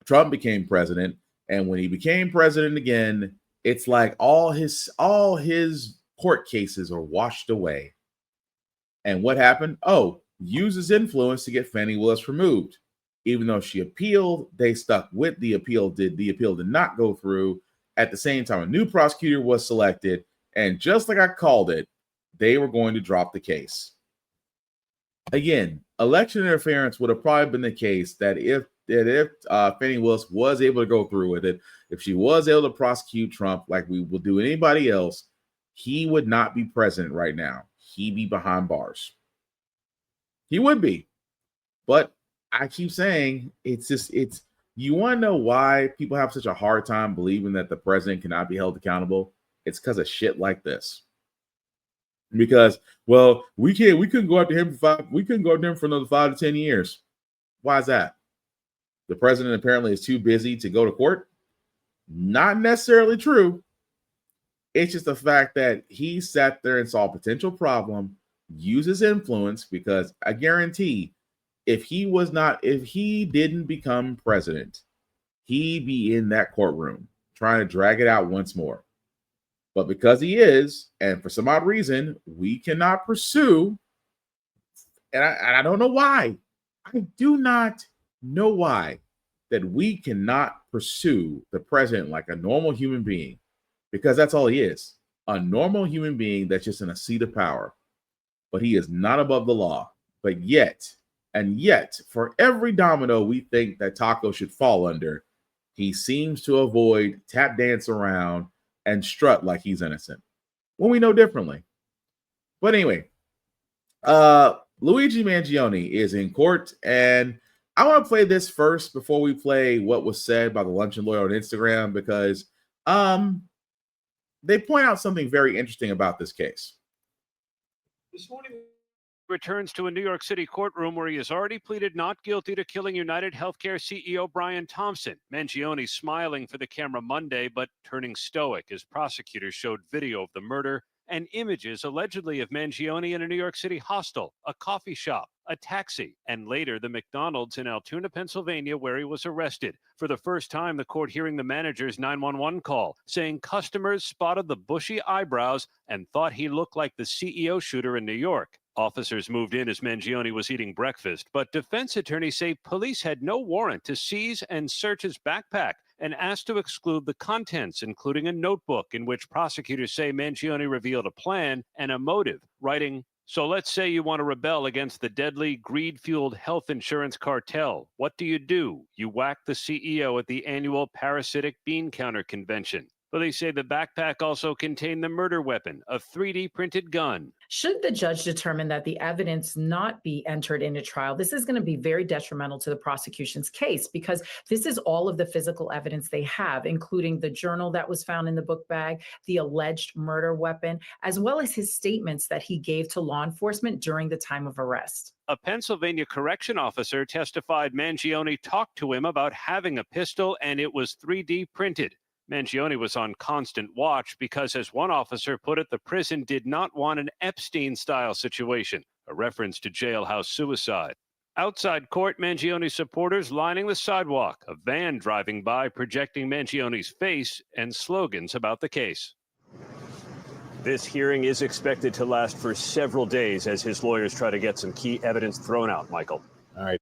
Trump became president, and when he became president again, it's like all his court cases are washed away. And what happened? Oh, use his influence to get Fani Willis removed. Even though she appealed, they stuck with the appeal. The appeal did not go through. At the same time, a new prosecutor was selected, and just like I called it, they were going to drop the case. Again, election interference would have probably been the case that if Fani Willis was able to go through with it, if she was able to prosecute Trump like we will do anybody else, he would not be president right now. He'd be behind bars. He would be. But I keep saying you want to know why people have such a hard time believing that the president cannot be held accountable? It's because of shit like this. Because, well, we couldn't go after him for another 5 to 10 years. Why is that? The president apparently is too busy to go to court? Not necessarily true. It's just the fact that he sat there and saw a potential problem, uses influence, because I guarantee if he didn't become president, he'd be in that courtroom trying to drag it out once more. But because he is, and for some odd reason, we cannot pursue, and I don't know why. I do not know why that we cannot pursue the president like a normal human being, because that's all he is, a normal human being that's just in a seat of power. But he is not above the law. But yet, for every domino we think that Taco should fall under, he seems to avoid, tap dance around, and strut like he's innocent when we know differently. But anyway, Luigi Mangione is in court, and I want to play this first before we play what was said by the Luncheon Lawyer on Instagram, because they point out something very interesting about this case. This morning returns to a New York City courtroom where he has already pleaded not guilty to killing United Healthcare CEO Brian Thompson. Mangione smiling for the camera Monday, but turning stoic as prosecutors showed video of the murder and images allegedly of Mangione in a New York City hostel, a coffee shop, a taxi, and later the McDonald's in Altoona, Pennsylvania, where he was arrested. For the first time, the court hearing the manager's 911 call, saying customers spotted the bushy eyebrows and thought he looked like the CEO shooter in New York. Officers moved in as Mangione was eating breakfast, but defense attorneys say police had no warrant to seize and search his backpack and asked to exclude the contents, including a notebook in which prosecutors say Mangione revealed a plan and a motive, writing, "So let's say you want to rebel against the deadly, greed-fueled health insurance cartel. What do? You whack the CEO at the annual parasitic bean counter convention. But they say the backpack also contained the murder weapon, a 3D printed gun. Should the judge determine that the evidence not be entered into trial, this is going to be very detrimental to the prosecution's case, because this is all of the physical evidence they have, including the journal that was found in the book bag, the alleged murder weapon, as well as his statements that he gave to law enforcement during the time of arrest. A Pennsylvania correction officer testified Mangione talked to him about having a pistol and it was 3D printed. Mangione was on constant watch because, as one officer put it, the prison did not want an Epstein-style situation, a reference to jailhouse suicide. Outside court, Mangione supporters lining the sidewalk, a van driving by projecting Mangione's face and slogans about the case. This hearing is expected to last for several days as his lawyers try to get some key evidence thrown out, Michael. All right.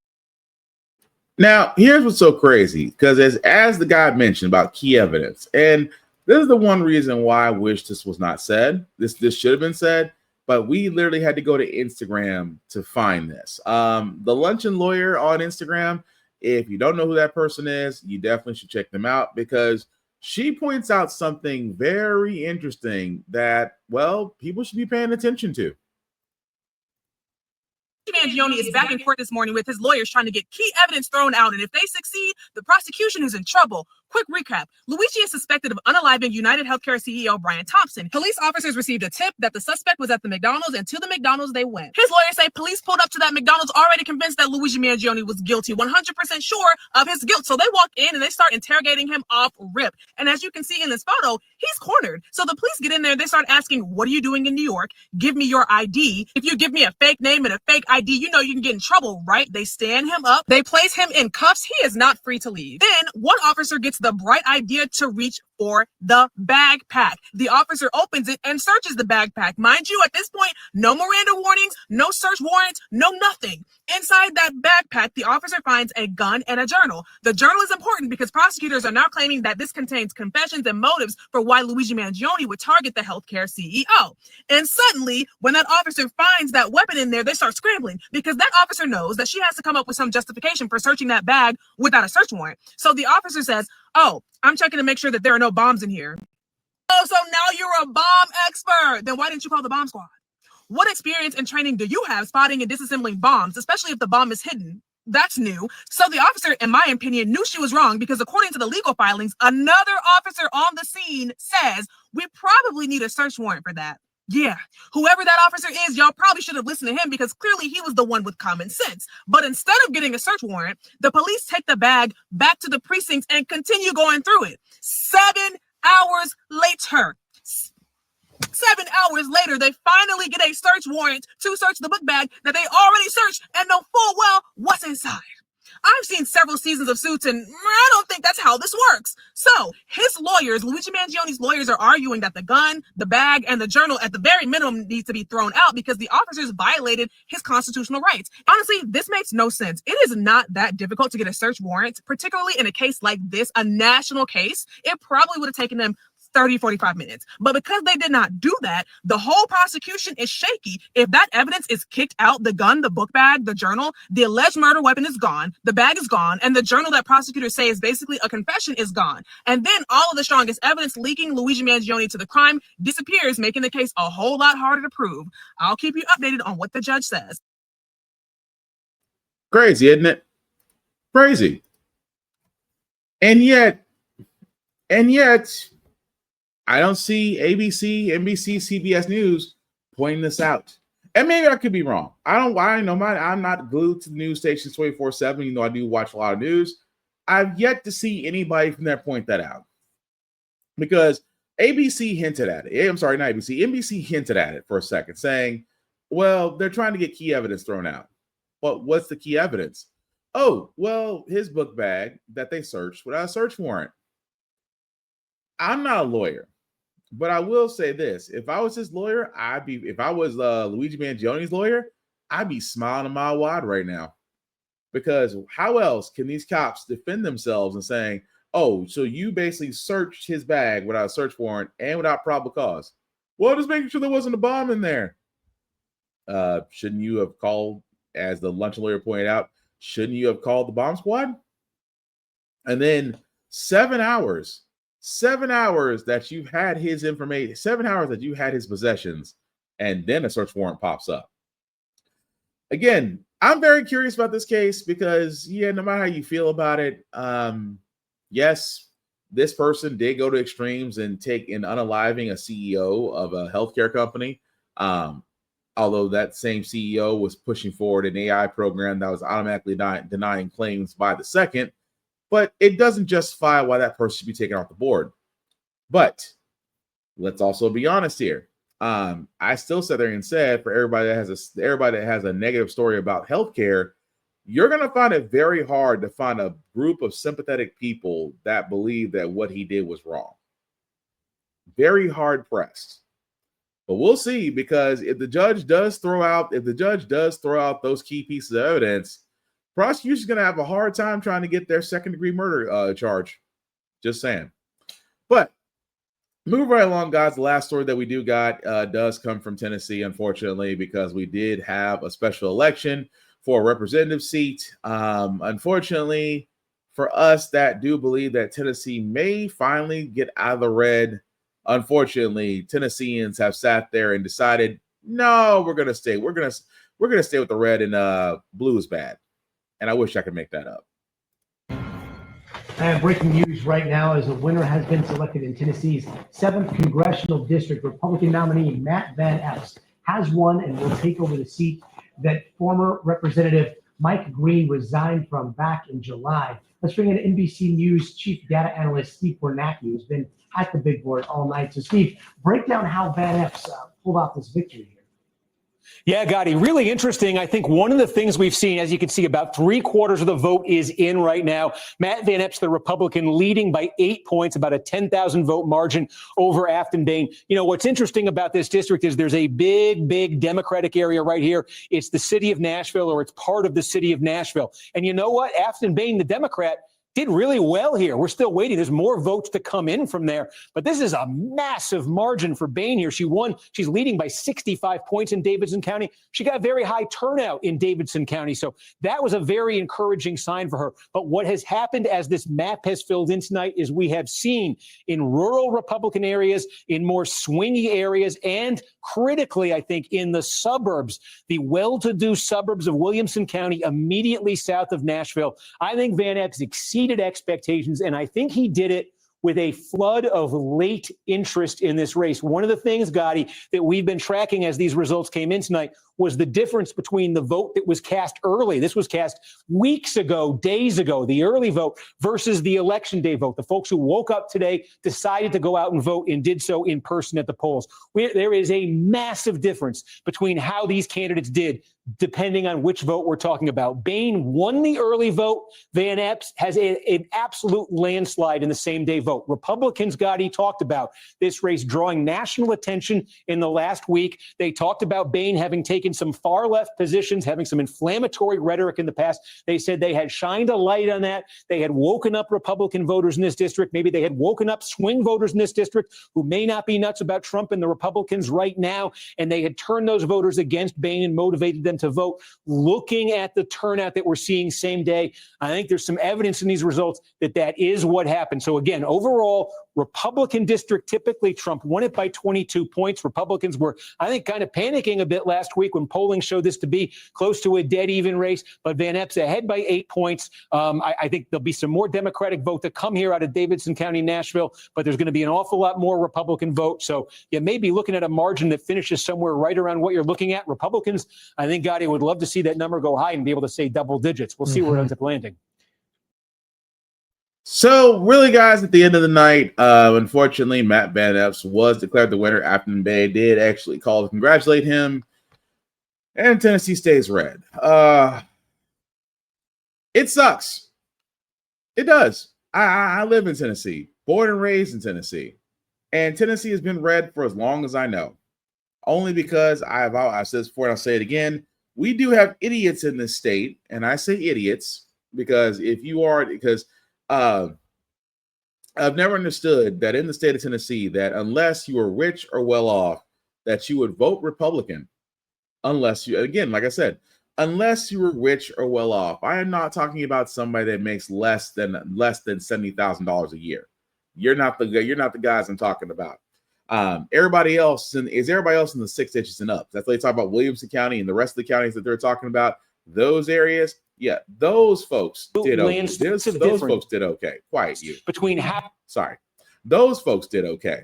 Now, here's what's so crazy, because as the guy mentioned about key evidence, and this is the one reason why I wish this was not said. This should have been said, but we literally had to go to Instagram to find this. The Luncheon Lawyer on Instagram, if you don't know who that person is, you definitely should check them out, because she points out something very interesting that, well, people should be paying attention to. Mangione is back in court this morning with his lawyers trying to get key evidence thrown out, and if they succeed, the prosecution is in trouble. Quick recap. Luigi is suspected of unaliving United Healthcare CEO Brian Thompson. Police officers received a tip that the suspect was at the McDonald's, and to the McDonald's they went. His lawyers say police pulled up to that McDonald's already convinced that Luigi Mangione was guilty, 100% sure of his guilt. So they walk in and they start interrogating him off rip. And as you can see in this photo, he's cornered. So the police get in there, they start asking, what are you doing in New York? Give me your ID. If you give me a fake name and a fake ID, you know you can get in trouble, right? They stand him up. They place him in cuffs. He is not free to leave. Then one officer gets the bright idea to reach for the backpack. The officer opens it and searches the backpack. Mind you, at this point, no Miranda warnings, no search warrants, no nothing. Inside that backpack, the officer finds a gun and a journal. The journal is important because prosecutors are now claiming that this contains confessions and motives for why Luigi Mangione would target the healthcare CEO. And suddenly, when that officer finds that weapon in there, they start scrambling because that officer knows that she has to come up with some justification for searching that bag without a search warrant. So the officer says, oh, I'm checking to make sure that there are no bombs in here. Oh, so now you're a bomb expert. Then why didn't you call the bomb squad? What experience and training do you have spotting and disassembling bombs, especially if the bomb is hidden? That's new. So the officer, in my opinion, knew she was wrong because according to the legal filings, another officer on the scene says we probably need a search warrant for that. Yeah, whoever that officer is, y'all probably should have listened to him because clearly he was the one with common sense. But instead of getting a search warrant, the police take the bag back to the precincts and continue going through it. 7 hours later. 7 hours later, they finally get a search warrant to search the book bag that they already searched and know full well what's inside. I've seen several seasons of Suits, and I don't think that's how this works. So his lawyers, Luigi Mangione's lawyers, are arguing that the gun, the bag, and the journal at the very minimum needs to be thrown out because the officers violated his constitutional rights. Honestly, this makes no sense. It is not that difficult to get a search warrant, particularly in a case like this, a national case. It probably would have taken them 30, 45 minutes. But because they did not do that, the whole prosecution is shaky. If that evidence is kicked out, the gun, the book bag, the journal, the alleged murder weapon is gone, the bag is gone, and the journal that prosecutors say is basically a confession is gone. And then all of the strongest evidence linking Luigi Mangione to the crime disappears, making the case a whole lot harder to prove. I'll keep you updated on what the judge says. Crazy, isn't it? Crazy. And yet, I don't see ABC, NBC, CBS News pointing this out. And maybe I could be wrong. I'm not glued to the news stations 24/7, even though I do watch a lot of news. I've yet to see anybody from there point that out. Because ABC hinted at it. I'm sorry, not ABC. NBC hinted at it for a second, saying, well, they're trying to get key evidence thrown out. Well, what's the key evidence? Oh, well, his book bag that they searched without a search warrant. I'm not a lawyer, but I will say this. If I was his lawyer, if I was Luigi Mangione's lawyer, I'd be smiling a mile wide right now. Because how else can these cops defend themselves and saying, oh, so you basically searched his bag without a search warrant and without probable cause? Well, just making sure there wasn't a bomb in there. Shouldn't you have called, as the Luncheon Lawyer pointed out, shouldn't you have called the bomb squad? And then 7 hours 7 hours that you've had his information, 7 hours that you had his possessions, and then a search warrant pops up. Again, I'm very curious about this case because, yeah, no matter how you feel about it, yes, this person did go to extremes and take in unaliving a CEO of a healthcare company. Although that same CEO was pushing forward an AI program that was automatically denying claims by the second, but it doesn't justify why that person should be taken off the board. But let's also be honest here. I still sat there and said, for everybody that has a negative story about healthcare, you're going to find it very hard to find a group of sympathetic people that believe that what he did was wrong. Very hard pressed. But we'll see, because if the judge does throw out those key pieces of evidence, prosecution's going to have a hard time trying to get their second-degree murder charge. Just saying. But move right along, guys. The last story that we do got does come from Tennessee, unfortunately, because we did have a special election for a representative seat. Unfortunately, for us that do believe that Tennessee may finally get out of the red, unfortunately, Tennesseans have sat there and decided, no, we're gonna stay. We're gonna stay with the red, and blue is bad. And I wish I could make that up. And breaking news right now is a winner has been selected in Tennessee's 7th Congressional District. Republican nominee Matt Van Epps has won and will take over the seat that former Representative Mike Green resigned from back in July. Let's bring in NBC News Chief Data Analyst Steve Kornacki, who's been at the big board all night. So, Steve, break down how Van Epps pulled off this victory here. Yeah, Gotti, really interesting. I think one of the things we've seen, as you can see, about 3/4 of the vote is in right now. Matt Van Epps, the Republican, leading by 8 points, about a 10,000 vote margin over Afton Bain. You know, what's interesting about this district is there's a big Democratic area right here. It's the city of Nashville, or it's part of the city of Nashville. And you know what? Afton Bain, the Democrat, did really well here. We're still waiting. There's more votes to come in from there. But this is a massive margin for Bain here. She won. She's leading by 65 points in Davidson County. She got very high turnout in Davidson County. So that was a very encouraging sign for her. But what has happened as this map has filled in tonight is we have seen in rural Republican areas, in more swingy areas, and critically, I think, in the suburbs, the well-to-do suburbs of Williamson County, immediately south of Nashville, I think Van Epps exceeded expectations, and I think he did it with a flood of late interest in this race. One of the things, Gotti, that we've been tracking as these results came in tonight was the difference between the vote that was cast early. This was cast weeks ago, days ago, the early vote, versus the election day vote. The folks who woke up today, decided to go out and vote, and did so in person at the polls. There is a massive difference between how these candidates did, depending on which vote we're talking about. Bain won the early vote. Van Epps has an absolute landslide in the same day vote. Republicans, Gotti, talked about this race drawing national attention in the last week. They talked about Bain having taken some far left positions, having some inflammatory rhetoric in the past. They said they had shined a light on that. They had woken up Republican voters in this district. Maybe they had woken up swing voters in this district who may not be nuts about Trump and the Republicans right now. And they had turned those voters against Bain and motivated them to vote. Looking at the turnout that we're seeing same day, I think there's some evidence in these results that that is what happened. So again, overall, Republican district, typically Trump won it by 22 points. Republicans were, I think, kind of panicking a bit last week when polling showed this to be close to a dead even race, but Van Epps ahead by 8 points. I think there'll be some more Democratic vote to come here out of Davidson County, Nashville, but there's going to be an awful lot more Republican vote. So you may be looking at a margin that finishes somewhere right around what you're looking at. Republicans, I think, Gotti, would love to see that number go high and be able to say double digits. We'll see where it ends up landing. So really, guys, at the end of the night, unfortunately, Matt Van Epps was declared the winner. Afton Bain did actually call to congratulate him, and Tennessee stays red. It sucks. It does. I live in Tennessee, born and raised in Tennessee, and Tennessee has been red for as long as I know. Only because I've said this before and I'll say it again. We do have idiots in this state, and I say idiots because I've never understood that in the state of Tennessee that unless you are rich or well off, that you would vote Republican. Unless you, again, like I said, unless you were rich or well off. I am not talking about somebody that makes less than $70,000 a year. You're not the guys I'm talking about. Everybody else is everybody else in the 6 inches and up. That's what they talk about Williamson County and the rest of the counties that they're talking about. Those areas, yeah, those folks did okay. Those folks did okay. Quiet you. Sorry. Those folks did okay.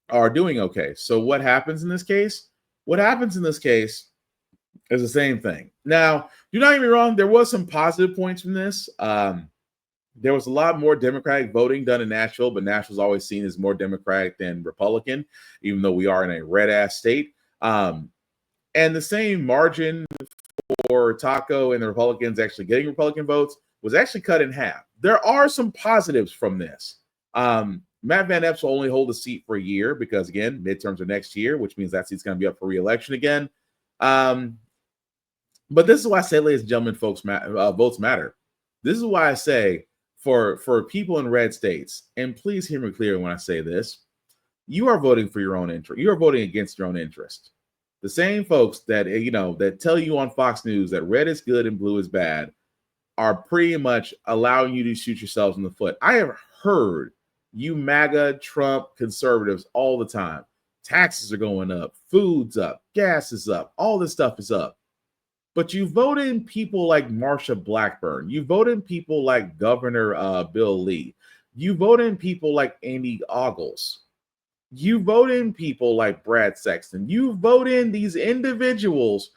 Are doing okay. So what happens in this case? What happens in this case is the same thing. Now, do not get me wrong, there was some positive points from this. There was a lot more Democratic voting done in Nashville, but Nashville's always seen as more Democratic than Republican, even though we are in a red-ass state. And the same margin for Taco and the Republicans actually getting Republican votes was actually cut in half. There are some positives from this. Matt Van Epps will only hold a seat for a year because, again, midterms are next year, which means that seat's going to be up for re-election again. But this is why I say, ladies and gentlemen, folks, votes matter. This is why I say for people in red states, and please hear me clearly when I say this, you are voting for your own interest. You are voting against your own interest. The same folks that, that tell you on Fox News that red is good and blue is bad are pretty much allowing you to shoot yourselves in the foot. I have heard you MAGA, Trump, conservatives all the time. Taxes are going up, food's up, gas is up, all this stuff is up. But you vote in people like Marsha Blackburn. You vote in people like Governor Th0le. You vote in people like Andy Ogles. You vote in people like Brad Sexton. You vote in these individuals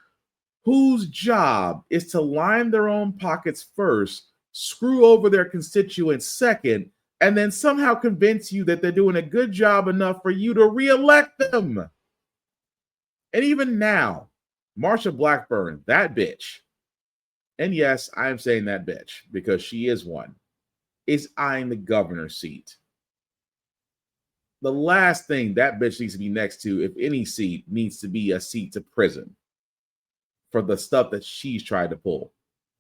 whose job is to line their own pockets first, screw over their constituents second, and then somehow convince you that they're doing a good job enough for you to reelect them. And even now, Marsha Blackburn, that bitch, and yes, I am saying that bitch because she is one, is eyeing the governor's seat. The last thing that bitch needs to be next to, if any seat, needs to be a seat to prison for the stuff that she's tried to pull.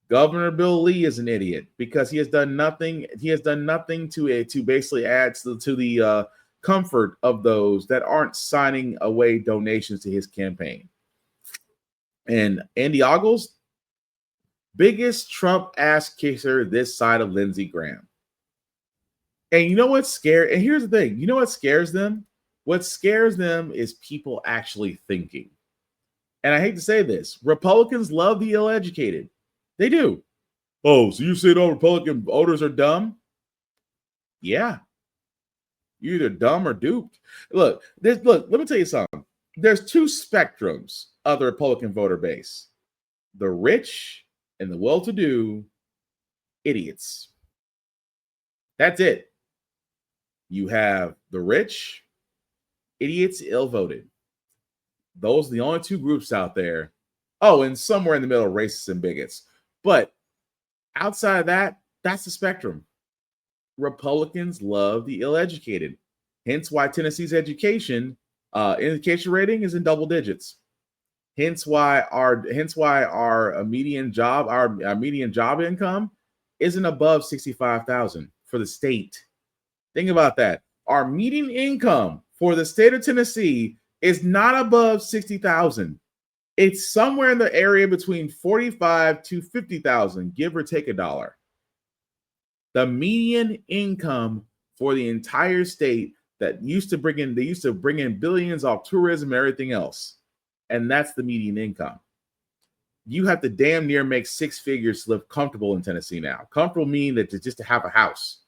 Governor Th0le is an idiot because he has done nothing. He has done nothing to basically add to the comfort of those that aren't signing away donations to his campaign. And Andy Ogles, biggest Trump ass kisser this side of Lindsey Graham. And you know what's scary? And here's the thing. You know what scares them? What scares them is people actually thinking. And I hate to say this. Republicans love the ill-educated. They do. Oh, so you said all Republican voters are dumb? Yeah. You're either dumb or duped. Look, let me tell you something. There's two spectrums of the Republican voter base. The rich and the well-to-do idiots. That's it. You have the rich, idiots, ill-voted. Those are the only two groups out there. Oh, and somewhere in the middle, racists and bigots. But outside of that, that's the spectrum. Republicans love the ill-educated. Hence why Tennessee's education rating is in double digits. Hence why our median job income isn't above $65,000 for the state. Think about that. Our median income for the state of Tennessee is not above $60,000. It's somewhere in the area between $45,000 to $50,000, give or take $1. The median income for the entire state that used to bring in billions off tourism and everything else, and that's the median income. You have to damn near make 6 figures to live comfortable in Tennessee now. Comfortable meaning that just to have a house.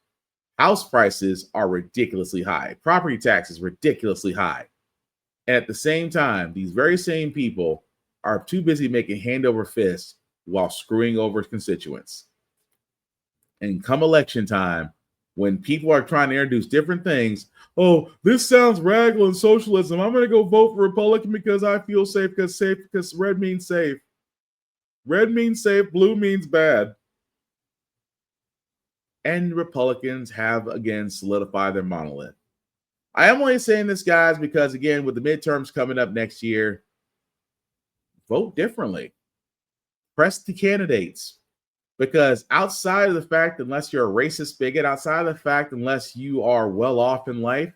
House prices are ridiculously high. Property taxes ridiculously high. And at the same time, these very same people are too busy making hand over fist while screwing over constituents. And come election time, when people are trying to introduce different things, oh, this sounds radical and socialism. I'm going to go vote for Republican because I feel safe because red means safe. Red means safe, blue means bad. And Republicans have, again, solidified their monolith. I am only saying this, guys, because, again, with the midterms coming up next year, vote differently. Press the candidates. Because outside of the fact, unless you're a racist bigot, outside of the fact, unless you are well off in life,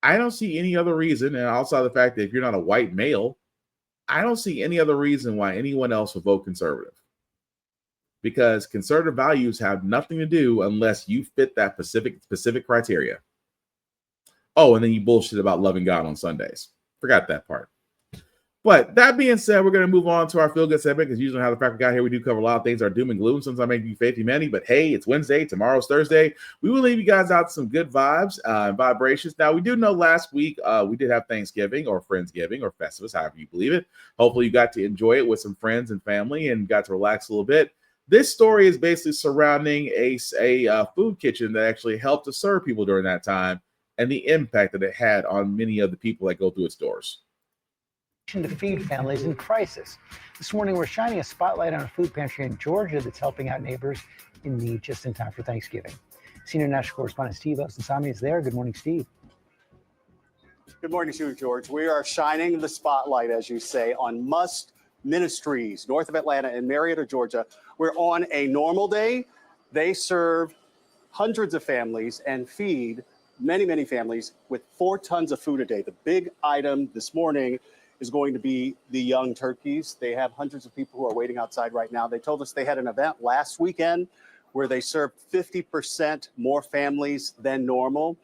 I don't see any other reason, and outside of the fact that if you're not a white male, I don't see any other reason why anyone else would vote conservative. because conservative values have nothing to do unless you fit that specific criteria. Oh, and then you bullshit about loving God on Sundays. Forgot that part. But that being said, we're going to move on to our feel good segment, because usually how the fact we got here, we do cover a lot of things, our doom and gloom. Sometimes I make you faithy many, but hey, it's Wednesday. Tomorrow's Thursday. We will leave you guys out some good vibes and vibrations. Now, we do know last week we did have Thanksgiving or Friendsgiving or Festivus, however you believe it. Hopefully you got to enjoy it with some friends and family and got to relax a little bit. This story is basically surrounding a food kitchen that actually helped to serve people during that time and the impact that it had on many of the people that go through its doors. To feed families in crisis. This morning, we're shining a spotlight on a food pantry in Georgia that's helping out neighbors in need just in time for Thanksgiving. Senior national correspondent Th0le is there. Good morning, Steve. Good morning to you, George. We are shining the spotlight, as you say, on Must Ministries, north of Atlanta in Marietta, Georgia, where on a normal day, they serve hundreds of families and feed many, many families with 4 tons of food a day. The big item this morning is going to be the young turkeys. They have hundreds of people who are waiting outside right now. They told us they had an event last weekend where they served 50% more families than normal.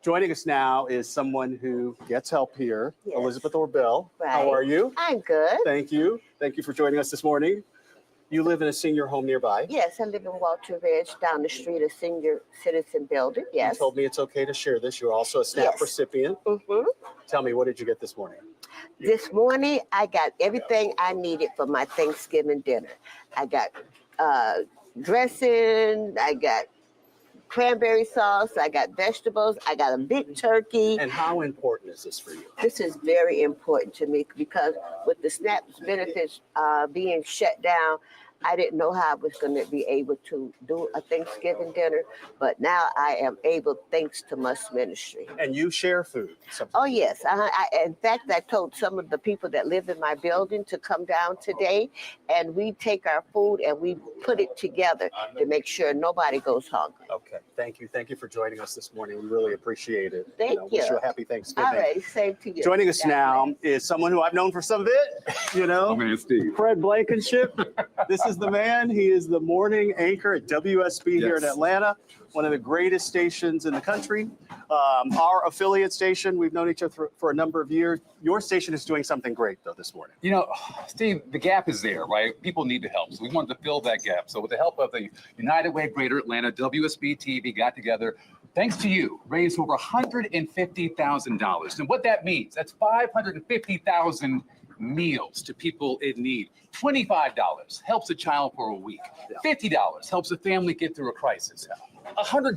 Joining us now is someone who gets help here, yes. Elizabeth Orbell. Right. How are you? I'm good. Thank you. Thank you for joining us this morning. You live in a senior home nearby? Yes, I live in Walter Ridge, down the street, a senior citizen building. Yes. You told me it's okay to share this. You're also a SNAP recipient. Mm-hmm. Tell me, what did you get this morning? This morning, I got everything I needed for my Thanksgiving dinner. I got dressing, I got cranberry sauce, I got vegetables, I got a big turkey. And how important is this for you? This is very important to me, because with the SNAP benefits being shut down, I didn't know how I was going to be able to do a Thanksgiving dinner, but now I am able, thanks to Must Ministry. And you share food? Oh, yes. In fact, I told some of the people that live in my building to come down today, and we take our food and we put it together to make sure nobody goes hungry. Okay. Thank you. Thank you for joining us this morning. We really appreciate it. Thank you. Wish you a happy Thanksgiving. All right. Same to you. Joining us now is someone who I've known for some bit, My man, Steve. Fred Blankenship. This is the man. He is the morning anchor at WSB here in Atlanta, one of the greatest stations in the country. Our affiliate station, we've known each other for a number of years. Your station is doing something great, though, this morning. You know, Steve, the gap is there, right? People need the help. So we wanted to fill that gap. So with the help of the United Way Greater Atlanta, WSB TV got together, thanks to you, raised over $150,000. And what that means, that's 550,000 meals to people in need. $25 helps a child for a week. $50 helps a family get through a crisis. $100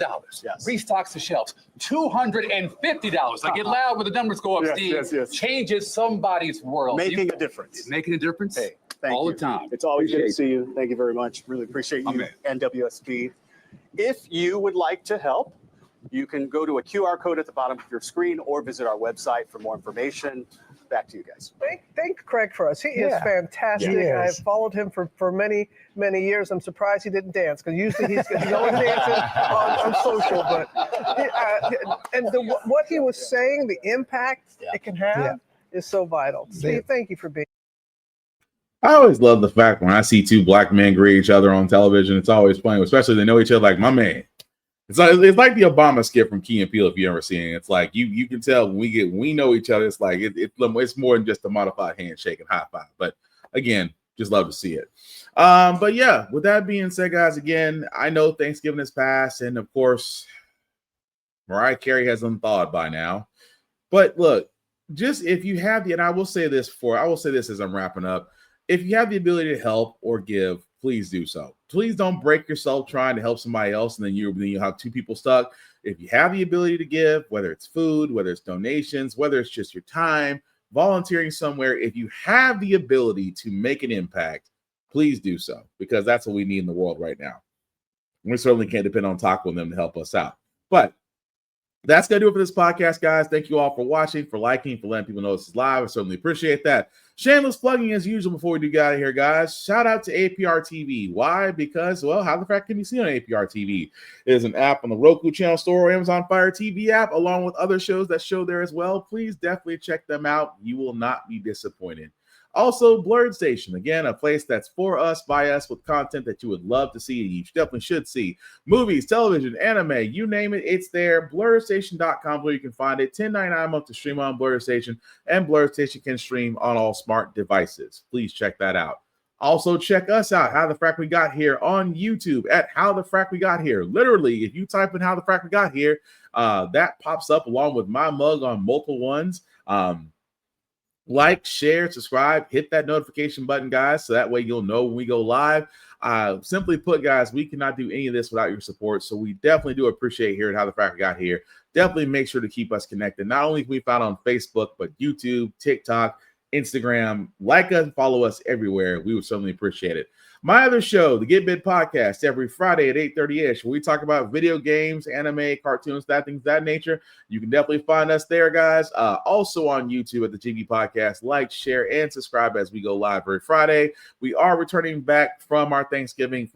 restocks the shelves. $250. I get loud when the numbers go up, Steve. Changes somebody's world. Making a difference. Making a difference. Hey, thank all you. the time. It's always good to see you. Thank you very much. Really appreciate you and WSB. If you would like to help, you can go to a QR code at the bottom of your screen or visit our website for more information. Back to you guys. Thank Craig for us. He is fantastic. Yeah. I've followed him for many, many years. I'm surprised he didn't dance, because usually he's always dancing on social. But what he was saying, the impact it can have is so vital. Steve, thank you for being. I always love the fact when I see 2 black men greet each other on television, it's always funny, especially they know each other like my man. It's like the Obama skit from Key and Peele, if you ever seen it. It's like you can tell when we know each other. It's like it's more than just a modified handshake and high five. But again, just love to see it. But yeah, with that being said, guys, again, I know Thanksgiving is past, and of course, Mariah Carey has unthawed by now. But look, just if you have and I will say this as I'm wrapping up. If you have the ability to help or give, please do so. Please don't break yourself trying to help somebody else, and then you have 2 people stuck. If you have the ability to give, whether it's food, whether it's donations, whether it's just your time, volunteering somewhere, if you have the ability to make an impact, please do so, because that's what we need in the world right now. We certainly can't depend on Taco and them to help us out. But that's going to do it for this podcast, guys. Thank you all for watching, for liking, for letting people know this is live. I certainly appreciate that. Shameless plugging as usual before we do get out of here, guys. Shout out to APR TV. Why? Because, well, How the Frack can be seen on APR TV. It is an app on the Roku channel store or Amazon Fire TV app, along with other shows that show there as well. Please definitely check them out. You will not be disappointed. Also, Blurred Station, again, a place that's for us, by us, with content that you would love to see. You definitely should see. Movies, television, anime, you name it, it's there. BlurredStation.com, where you can find it. $10.99 a month to stream on Blurred Station, and Blurred Station can stream on all smart devices. Please check that out. Also, check us out, How the Frack We Got Here, on YouTube at How the Frack We Got Here. Literally, if you type in How the Frack We Got Here, that pops up along with my mug on multiple ones. Like, share, subscribe, hit that notification button, guys, so that way you'll know when we go live. Simply put, guys, we cannot do any of this without your support, so we definitely do appreciate hearing How the Frack We Got Here. Definitely make sure to keep us connected. Not only can we found on Facebook, but YouTube, TikTok, Instagram. Like us and follow us everywhere. We would certainly appreciate it. My other show, the Get Bit Podcast, every Friday at 8:30-ish, where we talk about video games, anime, cartoons, things of that nature. You can definitely find us there, guys. Also on YouTube at the GB Podcast. Like, share, and subscribe as we go live every Friday. We are returning back from our Thanksgiving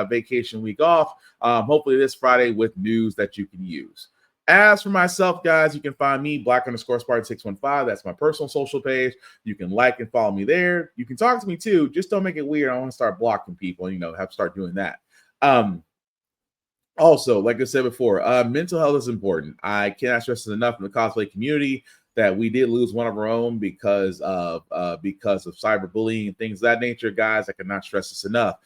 vacation week off. Hopefully this Friday with news that you can use. As for myself, guys, you can find me, Black_Spartan615. That's my personal social page. You can like and follow me there. You can talk to me too. Just don't make it weird. I want to start blocking people, have to start doing that. Also, like I said before, mental health is important. I cannot stress this enough in the cosplay community that we did lose one of our own because of cyberbullying and things of that nature. Guys, I cannot stress this enough.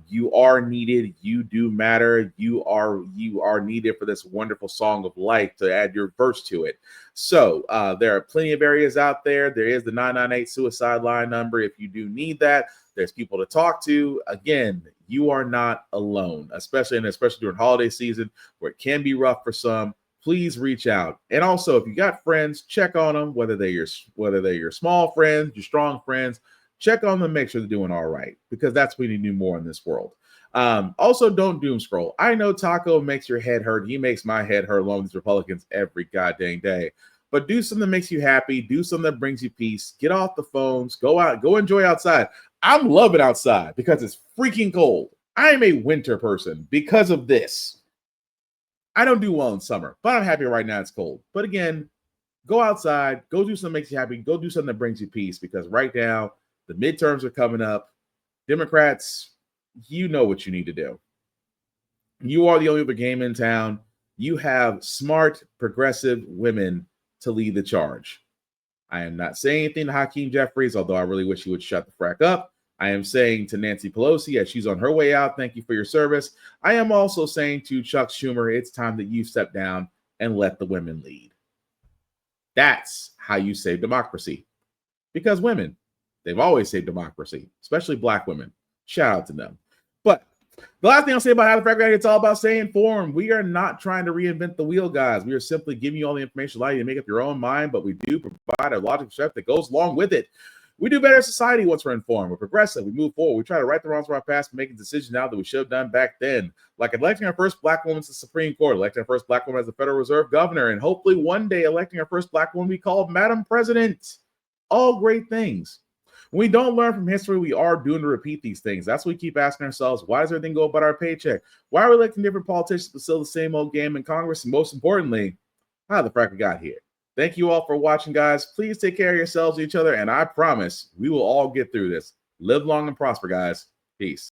You are needed. You do matter. You are needed for this wonderful song of life to add your verse to it. So there are plenty of areas out there. There is the 998 suicide line number if you do need that. There's people to talk to. Again, you are not alone, especially during holiday season where it can be rough for some. Please reach out. And also, if you got friends, check on them, whether they're your small friends, your strong friends. Check on them, make sure they're doing all right, because that's what we need to do more in this world. Also, don't doom scroll. I know Taco makes your head hurt. He makes my head hurt along with these Republicans every goddamn day. But do something that makes you happy. Do something that brings you peace. Get off the phones. Go out. Go enjoy outside. I'm loving outside because it's freaking cold. I am a winter person because of this. I don't do well in summer, but I'm happy right now it's cold. But again, go outside. Go do something that makes you happy. Go do something that brings you peace, because right now, the midterms are coming up. Democrats, you know what you need to do. You are the only other game in town. You have smart, progressive women to lead the charge. I am not saying anything to Hakeem Jeffries, although I really wish he would shut the frack up. I am saying to Nancy Pelosi, as she's on her way out, thank you for your service. I am also saying to Chuck Schumer, it's time that you step down and let the women lead. That's how you save democracy. Because women, they've always saved democracy, especially Black women. Shout out to them. But the last thing I'll say about How the Frack We Got Here, it's all about staying informed. We are not trying to reinvent the wheel, guys. We are simply giving you all the information, allow you to make up your own mind, but we do provide a logical step that goes along with it. We do better as society once we're informed. We're progressive. We move forward. We try to right the wrongs from our past and making decisions now that we should have done back then. Like electing our first Black woman to the Supreme Court, electing our first Black woman as the Federal Reserve Governor, and hopefully one day electing our first Black woman we call Madam President. All great things. When we don't learn from history, we are doomed to repeat these things. That's what we keep asking ourselves. Why does everything go about our paycheck? Why are we electing different politicians but still the same old game in Congress? And most importantly, how the frack we got here? Thank you all for watching, guys. Please take care of yourselves and each other, and I promise we will all get through this. Live long and prosper, guys. Peace.